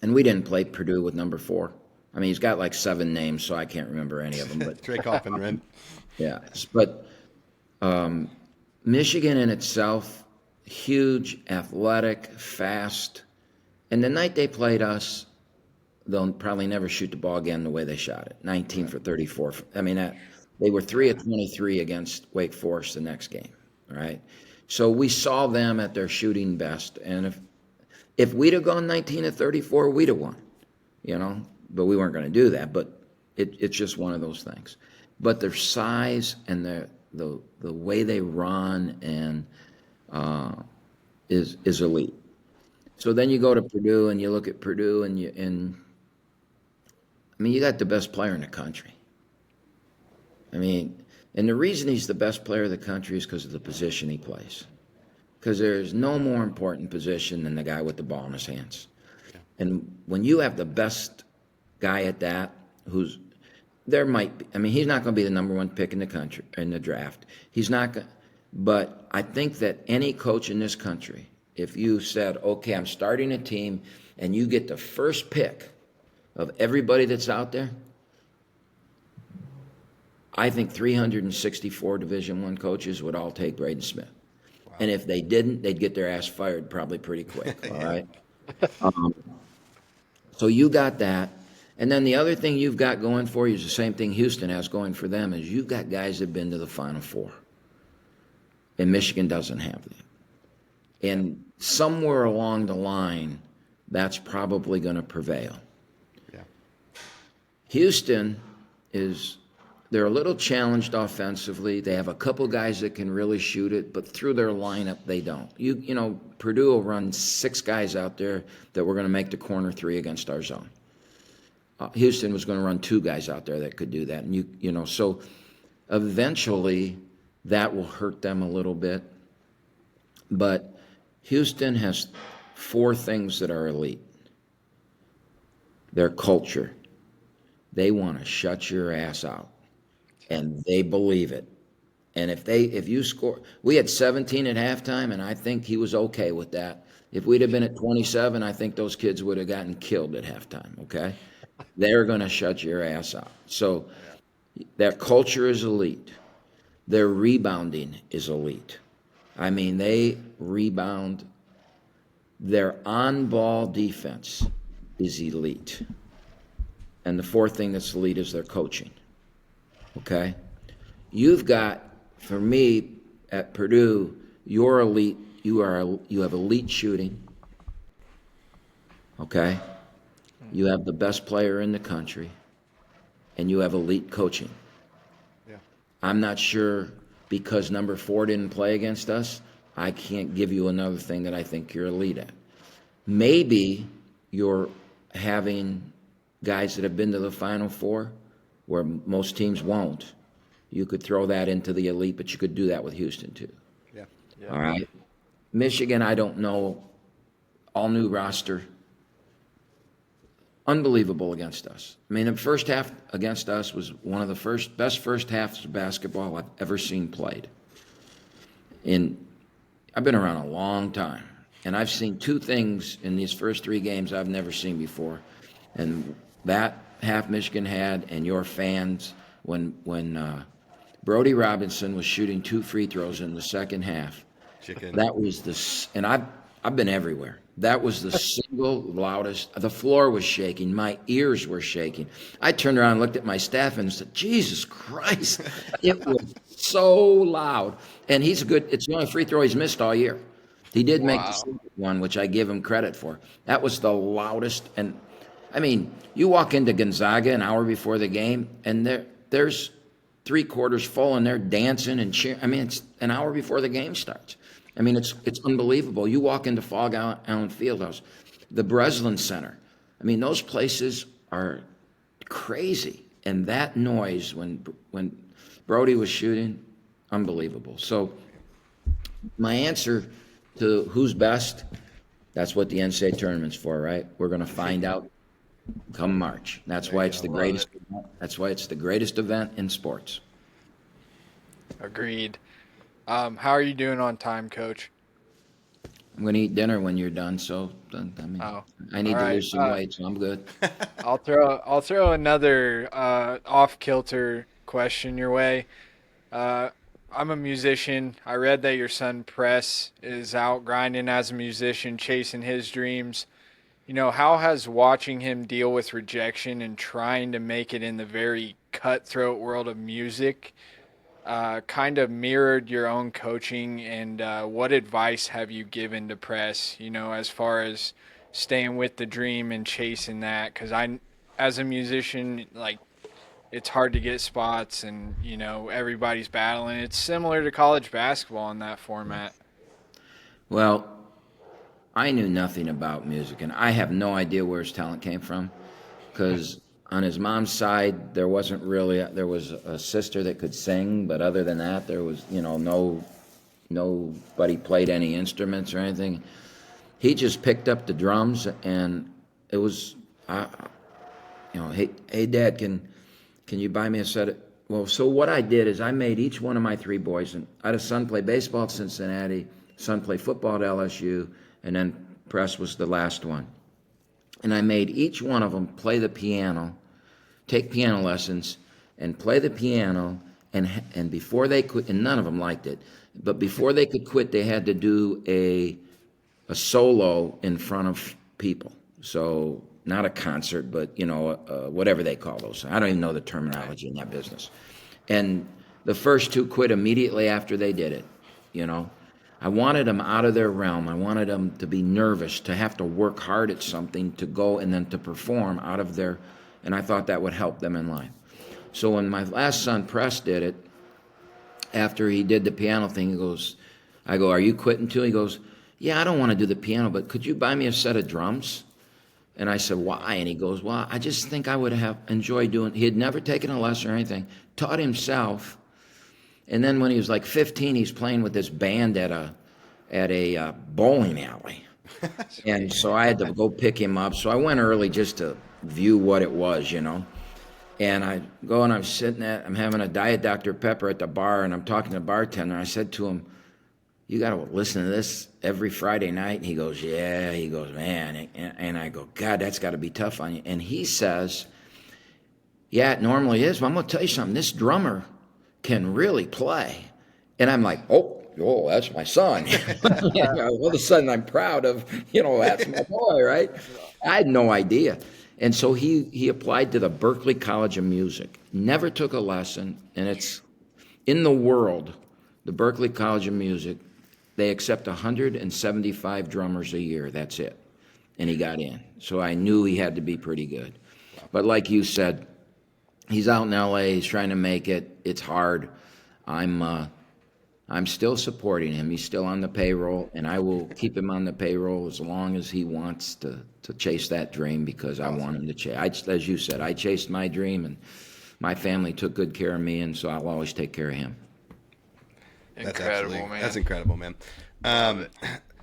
And we didn't play Purdue with number 4. He's got like 7 names, so I can't remember any of them. But Dracoff and Wren. Yeah. But Michigan in itself huge, athletic, fast. And the night they played us, they'll probably never shoot the ball again the way they shot it. 19 for 34. I mean, they were 3 of 23 against Wake Forest the next game, right? So we saw them at their shooting best. And if we'd have gone 19 of 34, we'd have won, But we weren't going to do that. But it's just one of those things. But their size and the way they run and is elite. So then you go to Purdue and you look at Purdue and you got the best player in the country. And the reason he's the best player of the country is because of the position he plays. Because there's no more important position than the guy with the ball in his hands. Yeah. And when you have the best guy at that, he's not going to be the number one pick in the country in the draft. He's not going. But I think that any coach in this country, if you said, okay, I'm starting a team, and you get the first pick of everybody that's out there, I think 364 Division I coaches would all take Braden Smith. Wow. And if they didn't, they'd get their ass fired probably pretty quick, all right? So you got that. And then the other thing you've got going for you is the same thing Houston has going for them, is you've got guys that have been to the Final Four. And Michigan doesn't have that. And somewhere along the line, that's probably going to prevail. Yeah. Houston they're a little challenged offensively. They have a couple guys that can really shoot it, but through their lineup, they don't. Purdue will run 6 guys out there that were going to make the corner 3 against our zone. Houston was going to run 2 guys out there that could do that. And so eventually that will hurt them a little bit. But Houston has 4 things that are elite. Their culture. They want to shut your ass out. And they believe it. And if you score, we had 17 at halftime, and I think he was okay with that. If we'd have been at 27, I think those kids would have gotten killed at halftime, okay? They're going to shut your ass out. So their culture is elite. Their rebounding is elite. They rebound. Their on-ball defense is elite. And the 4th thing that's elite is their coaching. Okay? You've got, for me, at Purdue, you're elite. You have elite shooting. Okay? You have the best player in the country. And you have elite coaching. Yeah. I'm not sure, because number 4 didn't play against us, I can't give you another thing that I think you're elite at. Maybe you're having guys that have been to the Final Four where most teams won't. You could throw that into the elite, but you could do that with Houston too. Yeah. All right. Michigan, I don't know. All new roster. Unbelievable against us. The first half against us was one of the best first halves of basketball I've ever seen played. And I've been around a long time, and I've seen 2 things in these first 3 games I've never seen before. And that half Michigan had, and your fans, when Brody Robinson was shooting 2 free throws in the second half. That was and I've been everywhere. That was the single loudest. The floor was shaking. My ears were shaking. I turned around and looked at my staff and said, Jesus Christ. It was so loud. And it's the only free throw he's missed all year. He did make the second one, which I give him credit for. That was the loudest. And you walk into Gonzaga an hour before the game, and there's 3 quarters full, and they're dancing and cheering. It's an hour before the game starts. It's unbelievable. You walk into Fog Allen Fieldhouse, the Breslin Center. Those places are crazy. And that noise when Brody was shooting, unbelievable. So my answer to who's best, that's what the NCAA tournament's for, right? We're going to find out come March. That's why it's the greatest. That's why it's the greatest event in sports. Agreed. How are you doing on time, Coach? I'm going to eat dinner when you're done, so I need to lose some weight, so I'm good. I'll throw another off-kilter question your way. I'm a musician. I read that your son Press is out grinding as a musician, chasing his dreams. How has watching him deal with rejection and trying to make it in the very cutthroat world of music kind of mirrored your own coaching, and what advice have you given to Press, as far as staying with the dream and chasing that? Because as a musician, like, it's hard to get spots, and everybody's battling. It's similar to college basketball in that format. Well, I knew nothing about music, and I have no idea where his talent came from, because on his mom's side, there wasn't really, there was a sister that could sing, but other than that, there was, nobody played any instruments or anything. He just picked up the drums, and it was, hey, Dad, can you buy me a set of, well, so what I did is I made each one of my three boys, and I had a son play baseball at Cincinnati, son play football at LSU, and then Press was the last one. And I made each one of them play the piano, take piano lessons, and play the piano, and before they could, and none of them liked it, but before they could quit, they had to do a solo in front of people. So not a concert, but, whatever they call those. I don't even know the terminology in that business. And the first two quit immediately after they did it, I wanted them out of their realm. I wanted them to be nervous, to have to work hard at something, to go and then to perform out of their, and I thought that would help them in life. So when my last son, Press, did it, after he did the piano thing, I go, are you quitting too? He goes, yeah, I don't want to do the piano, but could you buy me a set of drums? And I said, why? And he goes, well, I just think I would have enjoyed doing, he had never taken a lesson or anything, taught himself. And then when he was like 15, he's playing with this band at a bowling alley. And so I had to go pick him up. So I went early just to view what it was, And I go and I'm having a Diet Dr. Pepper at the bar, and I'm talking to the bartender. I said to him, you got to listen to this every Friday night? And he goes, yeah. He goes, man. And I go, God, that's got to be tough on you. And he says, yeah, it normally is. But I'm going to tell you something. This drummer can really play. And I'm like, oh, that's my son. All of a sudden I'm proud of, that's my boy, right? I had no idea. And so he applied to the Berklee College of Music, never took a lesson, and it's in the world, the Berklee College of Music, they accept 175 drummers a year, that's it. And he got in. So I knew he had to be pretty good. But like you said, he's out in LA, he's trying to make it, it's hard. I'm still supporting him. He's still on the payroll, and I will keep him on the payroll as long as he wants to chase that dream, because I want him to chase. As you said, I chased my dream, and my family took good care of me, and so I'll always take care of him. Incredible, man. That's incredible, man.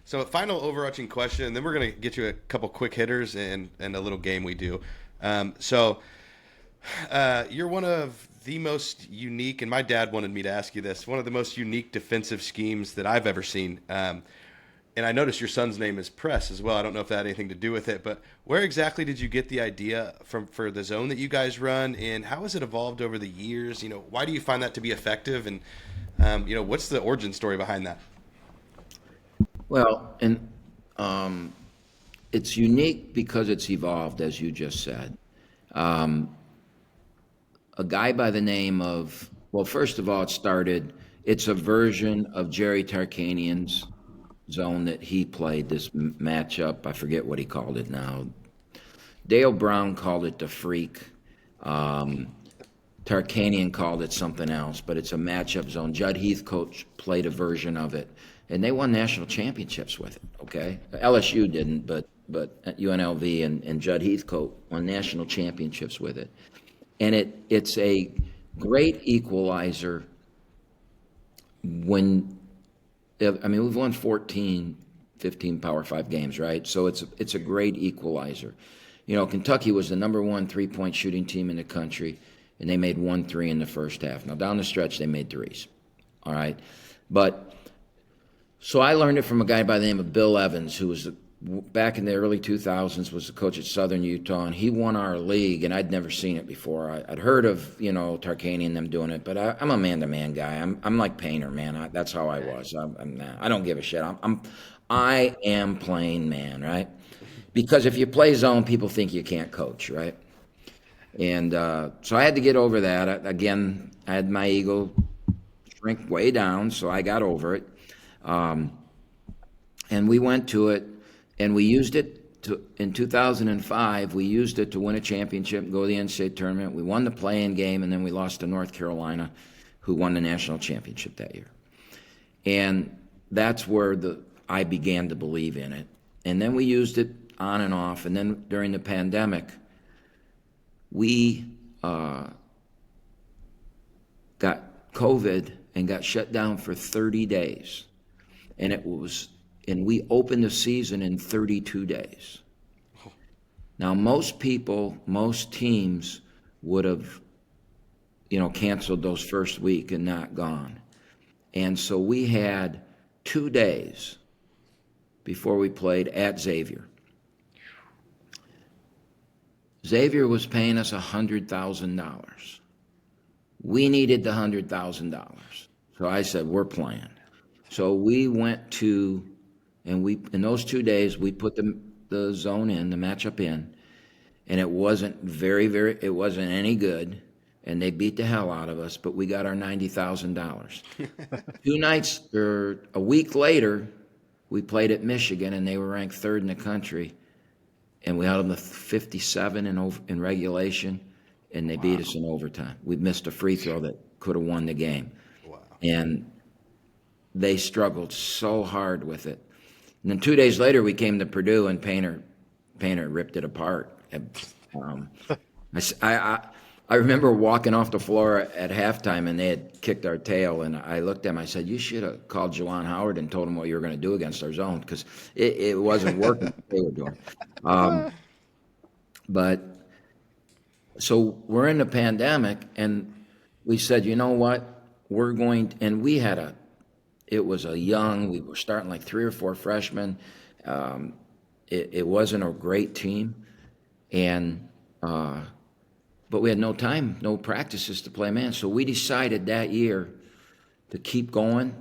So a final overarching question, and then we're going to get you a couple quick hitters and a little game we do. You're one of the most unique, and my dad wanted me to ask you this, one of the most unique defensive schemes that I've ever seen. And I noticed your son's name is Press as well. I don't know if that had anything to do with it, but where exactly did you get the idea for the zone that you guys run, and how has it evolved over the years? Why do you find that to be effective, and what's the origin story behind that? Well, and it's unique because it's evolved, as you just said. A guy by the name of, well, first of all, it's a version of Jerry Tarkanian's zone that he played, this matchup. I forget what he called it now. Dale Brown called it the Freak. Tarkanian called it something else, but it's a matchup zone. Judd Heathcote played a version of it, and they won national championships with it, okay? LSU didn't, but UNLV and Judd Heathcote won national championships with it. And it's a great equalizer we've won 15 Power 5 games, right? So it's a great equalizer. Kentucky was the number one three-point shooting team in the country, and they made 1 3 in the first half. Now, down the stretch, they made threes, all right? So I learned it from a guy by the name of Bill Evans, who was back in the early 2000s, was the coach at Southern Utah, and he won our league, and I'd never seen it before. I'd heard of, Tarkanian and them doing it, but I'm a man-to-man guy. I'm like Painter, man. That's how I was. I don't give a shit. I am playing man, right? Because if you play zone, people think you can't coach, right? And so I had to get over that. Again, I had my ego shrink way down, so I got over it. And we went to it, and we used it in 2005. We used it to win a championship and go to the NCAA tournament. We won the play-in game, and then we lost to North Carolina, who won the national championship that year. And that's where I began to believe in it. And then we used it on and off. And then during the pandemic, we got COVID and got shut down for 30 days. And we opened the season in 32 days. Now, most teams would have, canceled those first week and not gone. And so we had 2 days before we played at Xavier. Xavier was paying us $100,000. We needed the $100,000. So I said, we're playing. So we went to, and in those 2 days, we put the zone in, the matchup in, and it wasn't it wasn't any good, and they beat the hell out of us, but we got our $90,000. 2 nights, or a week later, we played at Michigan, and they were ranked 3rd in the country, and we held them to 57 in regulation, and they beat us in overtime. We missed a free throw that could have won the game. Wow. And they struggled so hard with it. And then 2 days later, we came to Purdue, and Painter ripped it apart. I remember walking off the floor at halftime, and they had kicked our tail, and I looked at him. I said, "You should have called Juwan Howard and told him what you were going to do against our zone, because it wasn't working what they were doing." But so we're in the pandemic, and we said, you know what, we're going to, and we were starting like 3 or 4 freshmen. It wasn't a great team, but we had no time, no practices to play man. So we decided that year to keep going.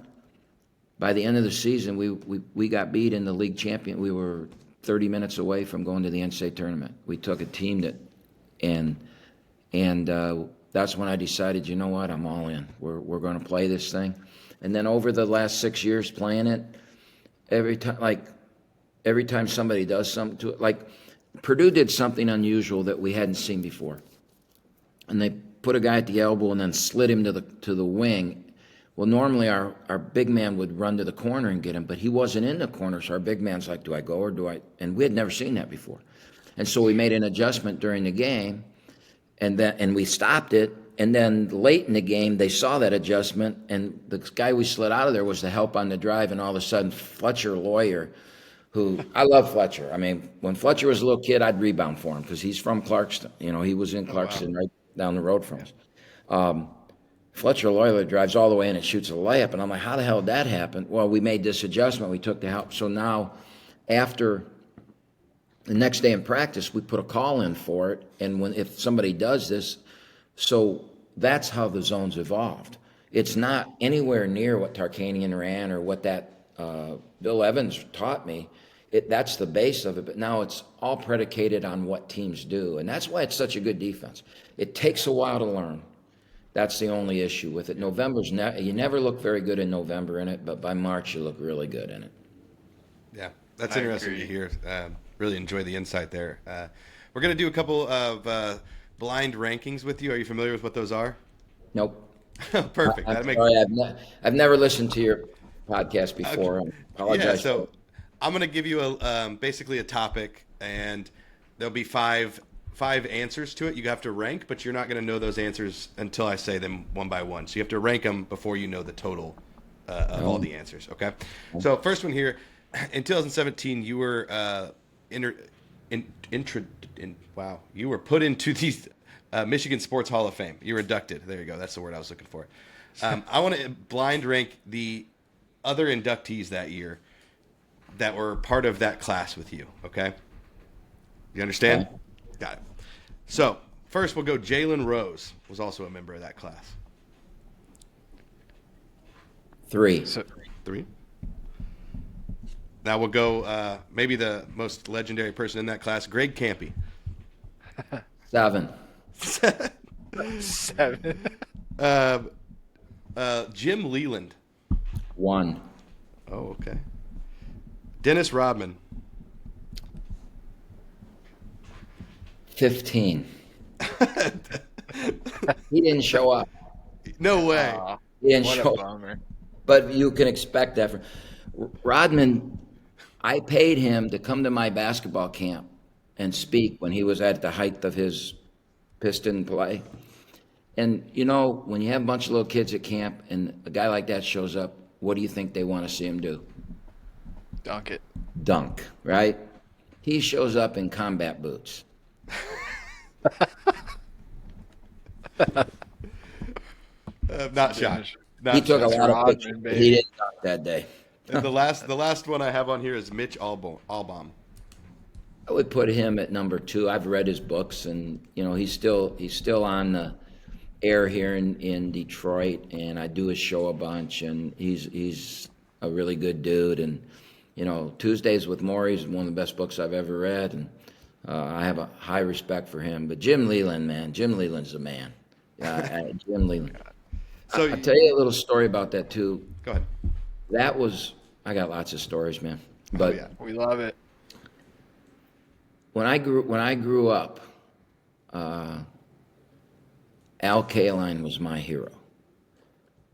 By the end of the season, we got beat in the league champion. We were 30 minutes away from going to the NCAA tournament. We took a team and that's when I decided, you know what, I'm all in. We're going to play this thing. And then over the last 6 years playing it, every time somebody does something to it, like Purdue did something unusual that we hadn't seen before. And they put a guy at the elbow and then slid him to the wing. Well, normally our big man would run to the corner and get him, but he wasn't in the corner, so our big man's like, do I go or do I? And we had never seen that before. And so we made an adjustment during the game, and we stopped it. And then late in the game, they saw that adjustment, and the guy we slid out of there was to help on the drive, and all of a sudden, Fletcher Lawyer, who I love Fletcher. I mean, when Fletcher was a little kid, I'd rebound for him because he's from Clarkston. He was in Clarkston right down the road from us. Fletcher Lawyer drives all the way in and shoots a layup, and I'm like, how the hell did that happen? Well, we made this adjustment. We took the help. So now, after the next day in practice, we put a call in for it, and if somebody does this, so that's how the zone's evolved. It's not anywhere near what Tarkanian ran or what that Bill Evans taught me. That's the base of it, but now it's all predicated on what teams do, and that's why it's such a good defense. It takes a while to learn. That's the only issue with it. You never look very good in November in it, but by March you look really good in it. Yeah, that's interesting to hear. Really enjoy the insight there. We're going to do a couple of blind rankings with you. Are you familiar with what those are? Nope. Perfect. I've never listened to your podcast before. Okay. I apologize. Yeah, so I'm going to give you basically a topic, and there'll be five answers to it. You have to rank, but you're not going to know those answers until I say them one by one. So you have to rank them before you know the total of all the answers. Okay. So first one here, in 2017, you were you were put into the Michigan Sports Hall of Fame. You were inducted. There you go. That's the word I was looking for. I want to blind rank the other inductees that year that were part of that class with you, okay? You understand? Okay. Got it. So, first we'll go Jalen Rose was also a member of that class. 3. 3. Now we'll go maybe the most legendary person in that class, Greg Kampe. 7. 7. Jim Leland. 1. Oh, okay. Dennis Rodman. 15. He didn't show up. No way. He didn't What show a up. bummer. But you can expect that from Rodman. I paid him to come to my basketball camp and speak when he was at the height of his Piston play. And, you know, when you have a bunch of little kids at camp and a guy like that shows up, what do you think they want to see him do? Dunk it. Dunk, right? He shows up in combat boots. Not shocked. He took a shocked. lot of Rodman, pictures, but baby. he didn't dunk that day. And the last one I have on here is Mitch Albom. I would put him at number 2. I've read his books, and you know he's still on the air here in Detroit, and I do his show a bunch, and he's a really good dude. And you know, Tuesdays with Maury is one of the best books I've ever read, and I have a high respect for him. But Jim Leland, man, Jim Leland's the man. Jim Leland. So I'll tell you a little story about that too. Go ahead. I got lots of stories, man. But yeah. We love it. when I grew up, Al Kaline was my hero.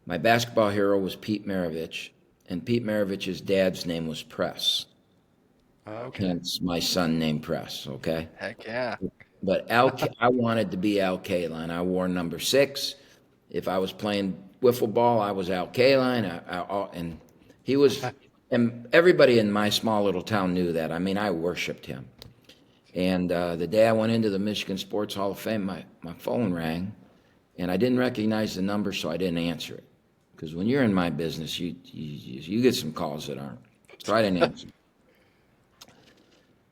My basketball hero was Pete Maravich, and Pete Maravich's dad's name was Press. Okay. Hence my son named Press, okay? Heck yeah. But I wanted to be Al Kaline. I wore number 6. If I was playing wiffle ball, I was Al Kaline, and he was, and everybody in my small little town knew that. I mean, I worshipped him. And the day I went into the Michigan Sports Hall of Fame, my phone rang, and I didn't recognize the number, so I didn't answer it. Because when you're in my business, you get some calls that aren't. So I didn't answer.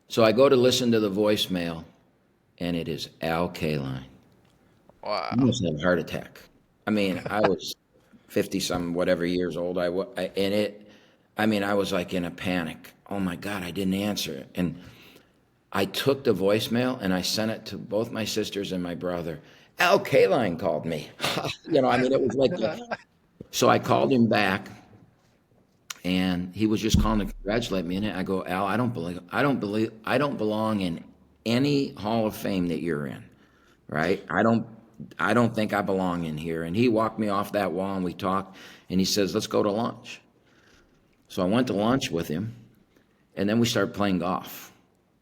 So I go to listen to the voicemail, and it is Al Kaline. Wow. I almost had a heart attack. I mean, I was 50-some, whatever years old. I was like in a panic. Oh, my God, I didn't answer it. And I took the voicemail, and I sent it to both my sisters and my brother. Al Kaline called me. You know, I mean, it was like so I called him back, and he was just calling to congratulate me. And I go, Al, I don't belong in any Hall of Fame that you're in, right? I don't think I belong in here. And he walked me off that wall, and we talked, and he says, let's go to lunch. So I went to lunch with him, and then we started playing golf.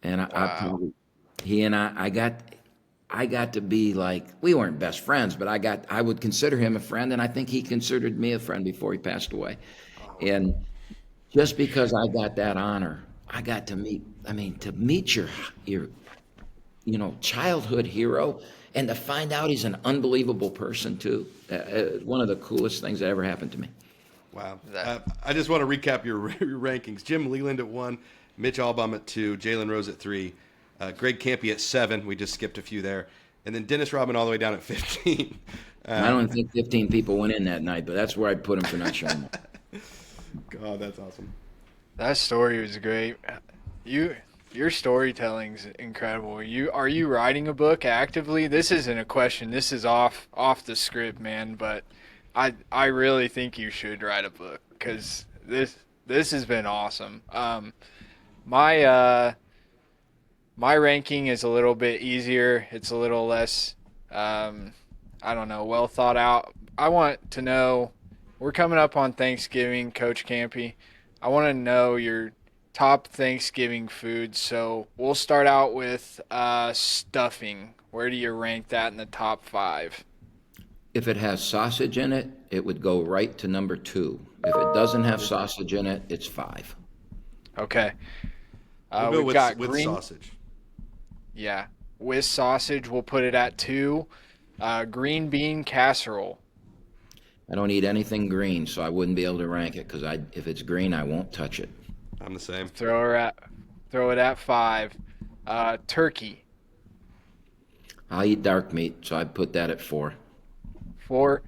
And I got to be like, we weren't best friends, but I would consider him a friend, and I think he considered me a friend before he passed away. And just because I got that honor, I got to meet your childhood hero, and to find out he's an unbelievable person too. One of the coolest things that ever happened to me. Wow. I just want to recap your rankings. Jim Leland at 1, Mitch Albom at 2, Jalen Rose at 3, Greg Kampe at 7. We just skipped a few there. And then Dennis Rodman all the way down at 15. I don't think 15 people went in that night, but that's where I'd put him for not showing up. God, that's awesome. That story was great. Your storytelling's incredible. Are you writing a book actively? This isn't a question. This is off the script, man. But I really think you should write a book because this has been awesome. My ranking is a little bit easier. It's a little less, well thought out. I want to know, we're coming up on Thanksgiving, Coach Kampe. I want to know your top Thanksgiving foods. So we'll start out with stuffing. Where do you rank that in the top 5? If it has sausage in it, it would go right to number 2. If it doesn't have sausage in it, it's 5. Okay. We'll go we've got with green sausage. Yeah, with sausage, we'll put it at 2. Green bean casserole. I don't eat anything green, so I wouldn't be able to rank it because if it's green, I won't touch it. I'm the same. Throw it at 5. Turkey. I'll eat dark meat, so I'd put that at 4. 4.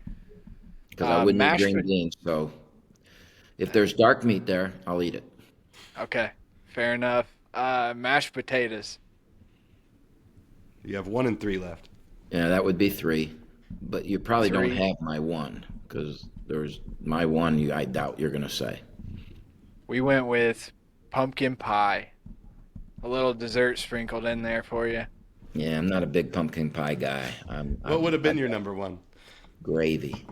Because I wouldn't eat Mashed green beans. So if there's dark meat there, I'll eat it. Okay, fair enough. Mashed potatoes. You have 1 and 3 left. Yeah, that would be 3. But you probably don't 3. have my 1, because there's my 1 I doubt you're going to say. We went with pumpkin pie. A little dessert sprinkled in there for you. Yeah, I'm not a big pumpkin pie guy. What would have been your number 1? Gravy.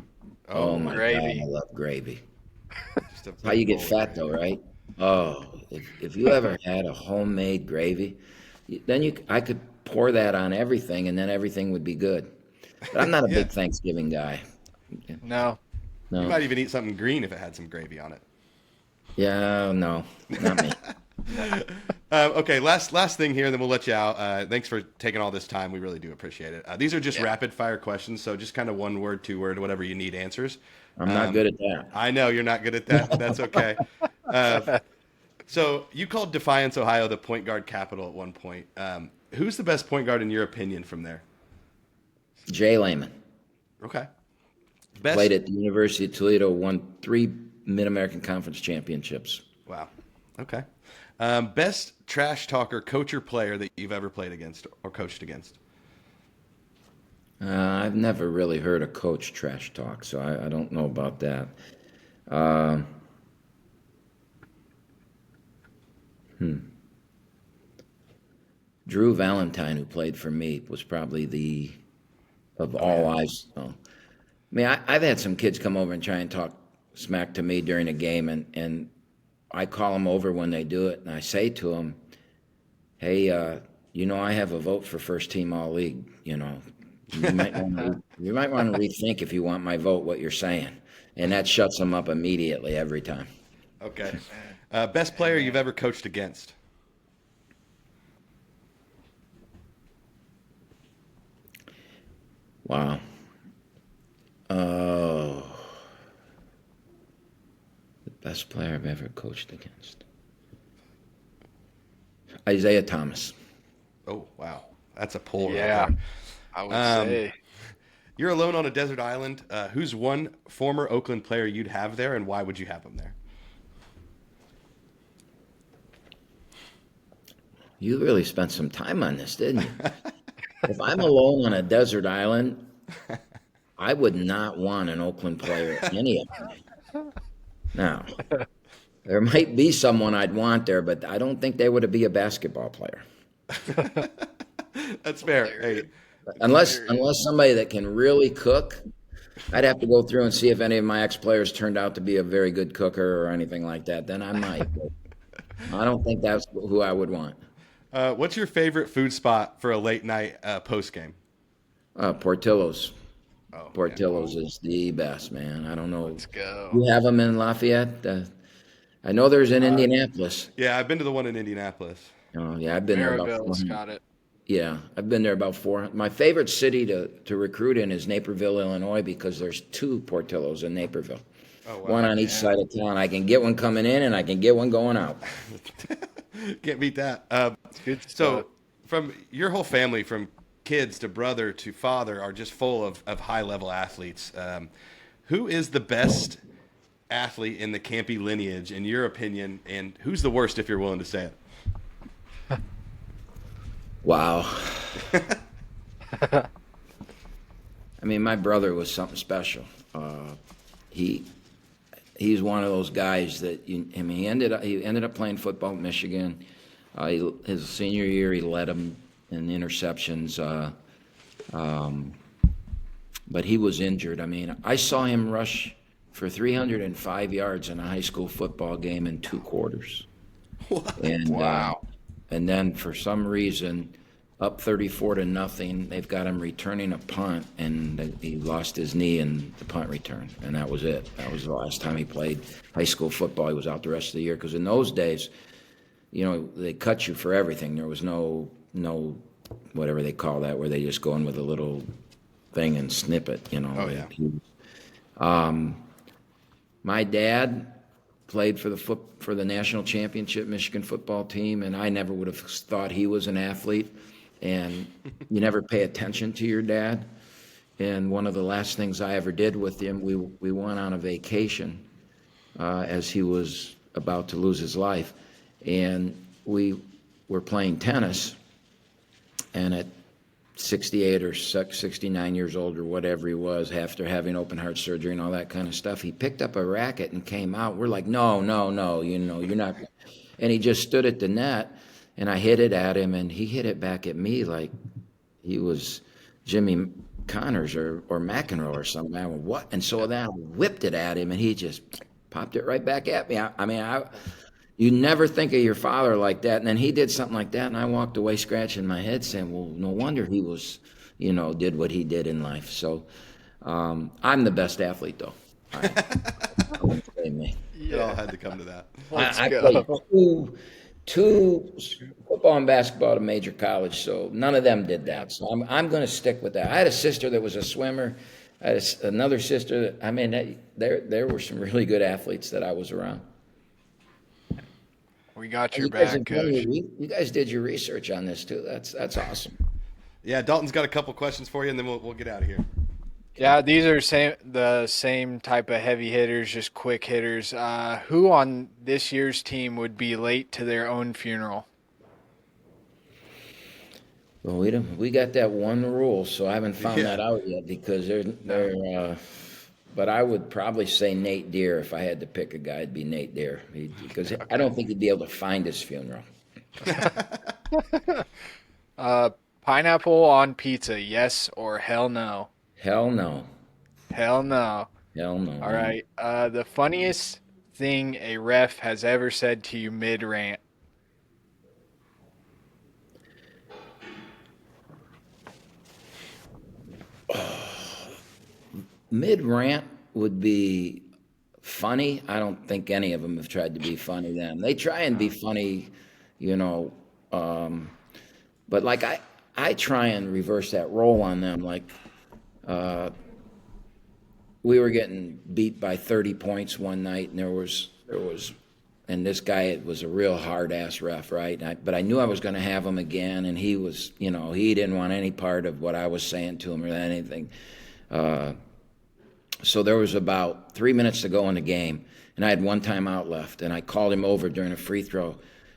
Oh my gravy. God, I love gravy. Just a How you big get bowl. fat though, right? Oh, if you ever had a homemade gravy, then I could pour that on everything, and then everything would be good. But I'm not a Yeah. big Thanksgiving guy. No. You No. might even eat something green if it had some gravy on it. Yeah, no, not me. Okay, last thing here, and then we'll let you out. Thanks for taking all this time. We really do appreciate it. These are just rapid fire questions, so just kind of 1 word, 2 word, whatever you need answers. I'm not good at that. I know you're not good at that. That's okay. So you called Defiance, Ohio, the point guard capital at one point. Who's the best point guard in your opinion from there? Jay Lehman. Okay. Best. Played at the University of Toledo, won 3 Mid-American Conference championships. Wow. Okay. Best trash talker, coach, or player that you've ever played against or coached against? I've never really heard a coach trash talk, so I don't know about that. Drew Valentine, who played for me, was probably all I've. I mean, I've had some kids come over and try and talk smack to me during a game, and I call them over when they do it, and I say to them, "Hey, I have a vote for first team all league. You might want to rethink if you want my vote what you're saying," and that shuts them up immediately every time. Okay. Best player you've ever coached against? Wow. Oh, the best player I've ever coached against. Isaiah Thomas. Oh, wow. That's a pull. right Yeah, there. I would say. You're alone on a desert island. Who's one former Oakland player you'd have there, and why would you have him there? You really spent some time on this, didn't you? If I'm alone on a desert island, I would not want an Oakland player, any of them. Now, there might be someone I'd want there, but I don't think they would be a basketball player. That's fair. Hey, Unless somebody that can really cook, I'd have to go through and see if any of my ex-players turned out to be a very good cooker or anything like that. Then I might. But I don't think that's who I would want. what's your favorite food spot for a late night post game? Portillo's. Oh, Portillo's is the best, man. I don't know. Let's go. You have them in Lafayette? I know there's in Indianapolis. Yeah, I've been to the one in Indianapolis. Oh, yeah, I've been there about Maryville's 400. got it. Yeah, I've been there about 400. My favorite city to recruit in is Naperville, Illinois, because there's 2 Portillo's in Naperville. Oh, wow. One on each side of town. I can get one coming in and I can get one going out. Can't beat that. Good So, stuff. from your whole family, from kids to brother to father, are just full of high-level athletes. Who is the best athlete in the Kampe lineage, in your opinion, and who's the worst, if you're willing to say it? Wow. I mean, my brother was something special. He's one of those guys that he ended up playing football at Michigan. His senior year, he led them in interceptions, but he was injured. I mean, I saw him rush for 305 yards in a high school football game in 2 quarters. And, Wow. And then for some reason, up 34-0, they've got him returning a punt, and he lost his knee in the punt return, and that was it. That was the last time he played high school football. He was out the rest of the year because in those days, they cut you for everything. There was no whatever they call that, where they just go in with a little thing and snip it. Oh, yeah. My dad played for the national championship Michigan football team, and I never would have thought he was an athlete. And you never pay attention to your dad. And one of the last things I ever did with him, we went on a vacation as he was about to lose his life, and we were playing tennis. And at 68 or 69 years old or whatever he was, after having open heart surgery and all that kind of stuff, he picked up a racket and came out. We're like, no, you're not. And he just stood at the net, and I hit it at him, and he hit it back at me like he was Jimmy Connors or McEnroe or something. I went, what? And so then I whipped it at him, and he just popped it right back at me. You never think of your father like that. And then he did something like that, and I walked away scratching my head saying, well, no wonder he was, did what he did in life. So I'm the best athlete, though. I wouldn't say me. It all had to come to that. I played two football and basketball at a major college, so none of them did that. So I'm going to stick with that. I had a sister that was a swimmer. I had another sister that, there were some really good athletes that I was around. We got your back, Coach. You guys did your research on this too. That's awesome. Yeah, Dalton's got a couple questions for you, and then we'll get out of here. Yeah, these are the same type of heavy hitters, just quick hitters. Who on this year's team would be late to their own funeral? Well, we got that one rule, so I haven't found that out yet because but I would probably say Nate Deere. If I had to pick a guy, it'd be Nate Deere because I don't think he'd be able to find his funeral. Pineapple on pizza, yes or hell no? Hell no. Hell no. Hell no. All right. The funniest thing a ref has ever said to you mid-rant? Mid-rant would be funny. I don't think any of them have tried to be funny then. They try and be funny, but like I try and reverse that role on them. Like we were getting beat by 30 points one night, and there was and this guy was a real hard-ass ref, right? But I knew I was going to have him again, and he was, he didn't want any part of what I was saying to him or anything. So there was about 3 minutes to go in the game, and I had one timeout left, and I called him over during a free throw,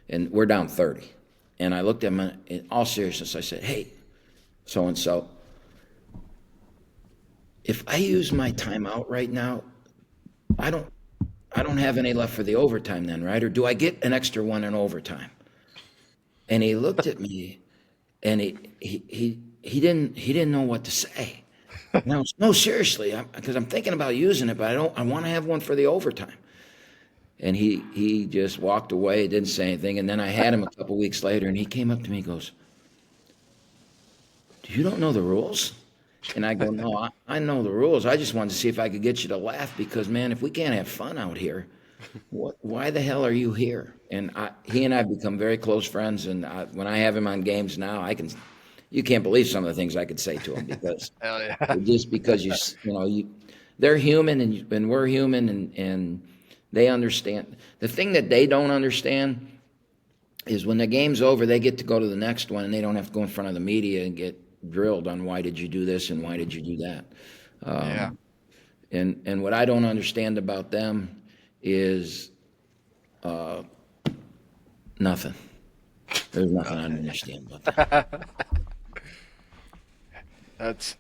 and we're down 30. And I looked at him in all seriousness. I said, hey, so-and-so, if I use my timeout right now, I don't have any left for the overtime then, right? Or do I get an extra one in overtime? And he looked at me, and he didn't know what to say. And I was, no, seriously, because I'm thinking about using it, but I want to have one for the overtime. And he just walked away, didn't say anything. And then I had him a couple weeks later, and he came up to me and goes, you don't know the rules? And I go, no, I know the rules. I just wanted to see if I could get you to laugh because, man, if we can't have fun out here, why the hell are you here? And he and I have become very close friends. And when I have him on games now, you can't believe some of the things I could say to him because Hell yeah. just because they're human and we're human and they understand. The thing that they don't understand is when the game's over, they get to go to the next one and they don't have to go in front of the media and get drilled on why did you do this and why did you do that. Yeah. And what I don't understand about them is nothing. There's nothing I understand about that.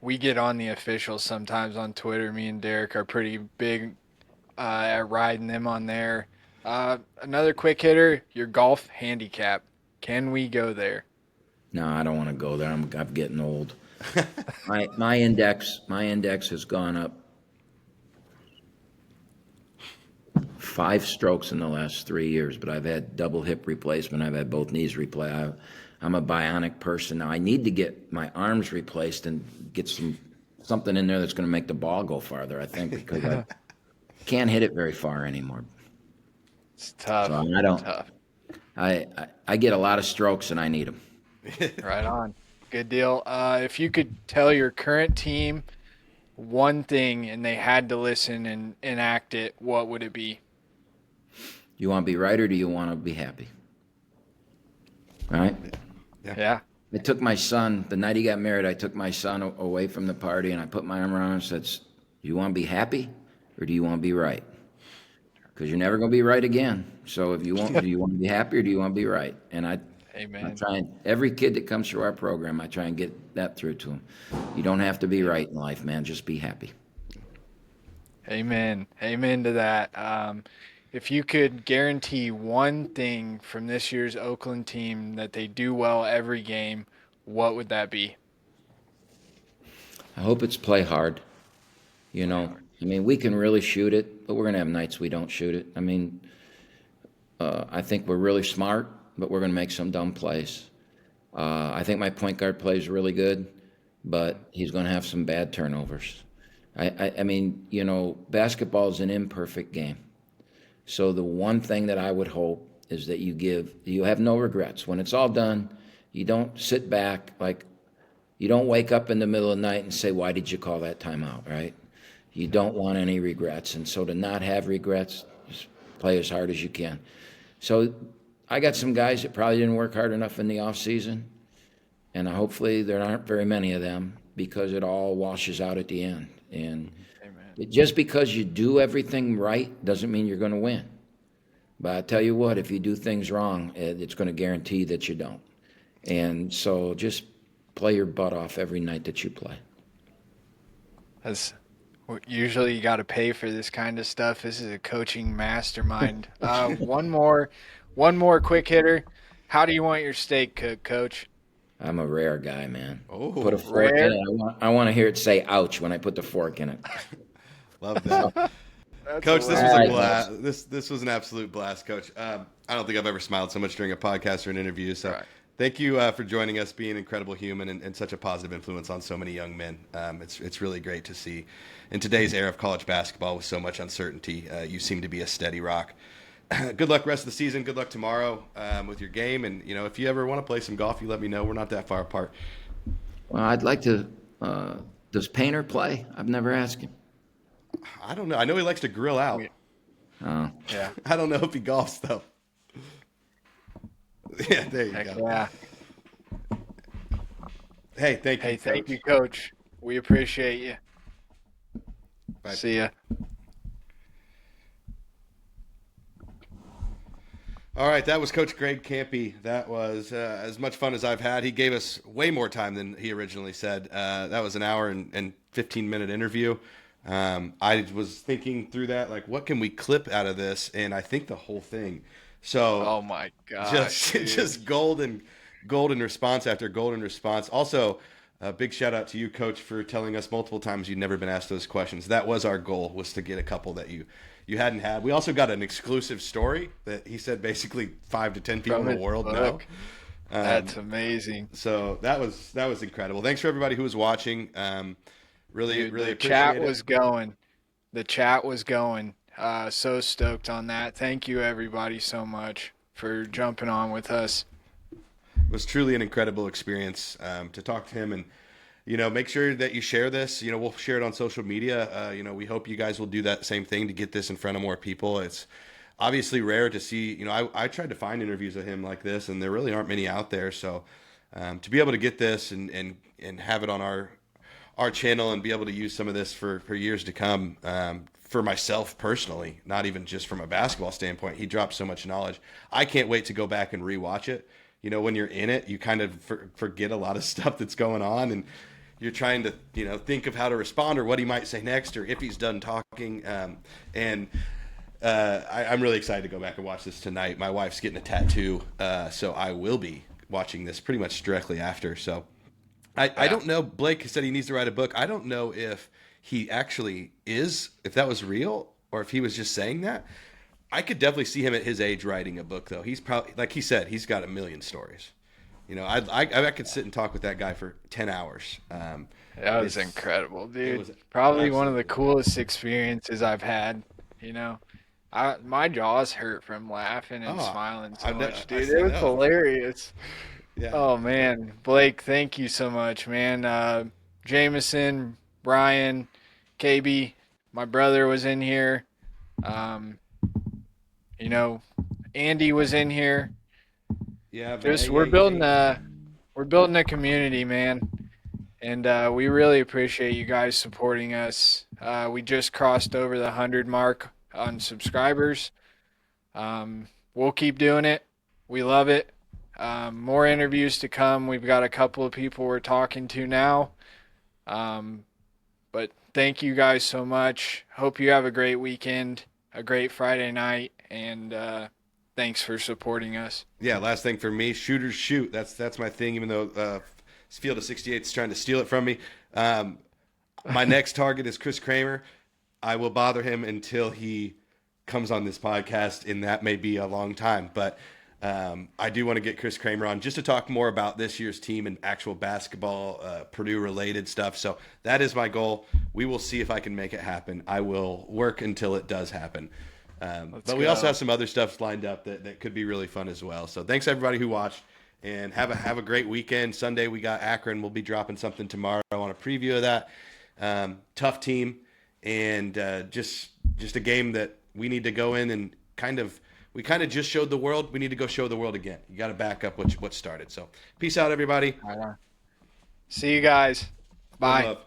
We get on the officials sometimes on Twitter. Me and Derek are pretty big at riding them on there. Another quick hitter, your golf handicap. Can we go there? No, I don't want to go there. I'm getting old. My index has gone up 5 strokes in the last 3 years, but I've had double hip replacement. I've had both knees replaced. I'm a bionic person now. I need to get my arms replaced and get something in there that's going to make the ball go farther, I think, because I can't hit it very far anymore. It's tough. So I don't. Tough. I get a lot of strokes and I need them. Right on. Good deal. If you could tell your current team one thing and they had to listen and enact it, what would it be? You want to be right or do you want to be happy? Right? Yeah. I took my son, the night he got married, I took my son away from the party and I put my arm around him and said, do you want to be happy or do you want to be right? Because you're never going to be right again. So if you want, do you want to be happy or do you want to be right? And I try and, every kid that comes through our program, I try and get that through to them. You don't have to be right in life, man. Just be happy. Amen. Amen to that. If you could guarantee one thing from this year's Oakland team that they do well every game, what would that be? I hope it's play hard. You know, I mean, we can really shoot it, but we're going to have nights we don't shoot it. I mean, I think we're really smart, but we're going to make some dumb plays. I think my point guard plays really good, but he's going to have some bad turnovers. I mean, you know, basketball is an imperfect game. So the one thing that I would hope is that you have no regrets. When it's all done, you don't sit back, like, you don't wake up in the middle of the night and say, why did you call that timeout, right? You don't want any regrets. And so to not have regrets, just play as hard as you can. So I got some guys that probably didn't work hard enough in the off season, and hopefully there aren't very many of them because it all washes out at the end. And just because you do everything right doesn't mean you're going to win. But I tell you what, if you do things wrong, it's going to guarantee that you don't. And so just play your butt off every night that you play. Usually you got to pay for this kind of stuff. This is a coaching mastermind. One more quick hitter. How do you want your steak cooked, Coach? I'm a rare guy, man. Oh, put a fork in it. I want to hear it say "ouch" when I put the fork in it. Love that. Coach, this was a blast. This was an absolute blast, Coach. I don't think I've ever smiled so much during a podcast or an interview. So thank you for joining us, being an incredible human and such a positive influence on so many young men. It's really great to see. In today's era of college basketball with so much uncertainty, you seem to be a steady rock. Good luck rest of the season. Good luck tomorrow with your game. And, you know, if you ever want to play some golf, you let me know. We're not that far apart. Well, I'd like to does Painter play? I've never asked him. I don't know. I know he likes to grill out. Oh. Yeah. I don't know if he golfs, though. Yeah, there you go. Yeah. Hey, thank you, Hey, Coach. thank you, Coach. We appreciate you. Bye. See ya. All right, that was Coach Greg Kampe. That was as much fun as I've had. He gave us way more time than he originally said. That was an hour and 15-minute interview. I was thinking through that, like, what can we clip out of this? And I think the whole thing. So, oh my God, just golden response after golden response. Also, a big shout out to you, Coach, for telling us multiple times you'd never been asked those questions. That was our goal, was to get a couple that you hadn't had. We also got an exclusive story that he said basically 5 to 10 people in the world know. That's amazing. So that was incredible. Thanks for everybody who was watching. Really The appreciate chat it. was going. The chat was going. So stoked on that. Thank you, everybody, so much for jumping on with us. It was truly an incredible experience to talk to him, and make sure that you share this. We'll share it on social media. We hope you guys will do that same thing to get this in front of more people. It's obviously rare to see. I tried to find interviews of him like this, and there really aren't many out there. So to be able to get this and have it on our channel and be able to use some of this for years to come, for myself personally, not even just from a basketball standpoint, he dropped so much knowledge. I can't wait to go back and rewatch it. When you're in it, you kind of forget a lot of stuff that's going on, and you're trying to, think of how to respond or what he might say next or if he's done talking. I'm really excited to go back and watch this tonight. My wife's getting a tattoo, so I will be watching this pretty much directly after. So I don't know. Blake said he needs to write a book. I don't know if he actually is, if that was real or if he was just saying that. I could definitely see him at his age writing a book, though. He's probably, like he said, he's got a million stories. I could sit and talk with that guy for 10 hours. That was incredible, dude. Probably one of the coolest experiences I've had. My jaws hurt from laughing and smiling so much, dude. It was hilarious. Yeah. Oh, man. Blake, thank you so much, man. Jameson, Brian, KB, my brother was in here. Andy was in here. Yeah, Just we're building a community, man. And we really appreciate you guys supporting us. We just crossed over the 100 mark on subscribers. We'll keep doing it. We love it. More interviews to come. We've got a couple of people we're talking to now. But thank you guys so much. Hope you have a great weekend, a great Friday night, and thanks for supporting us. Yeah, last thing for me, shooters shoot. That's my thing, even though Field of 68 is trying to steal it from me. My next target is Chris Kramer. I will bother him until he comes on this podcast, and that may be a long time. But I do want to get Chris Kramer on just to talk more about this year's team and actual basketball, Purdue-related stuff. So that is my goal. We will see if I can make it happen. I will work until it does happen. But we also have some other stuff lined up that could be really fun as well. So thanks, everybody who watched. And have a great weekend. Sunday we got Akron. We'll be dropping something tomorrow. I want a preview of that. Tough team, and just a game that we need to go in and we kind of just showed the world. We need to go show the world again. You got to back up what started. So peace out, everybody. See you guys. Bye. Love.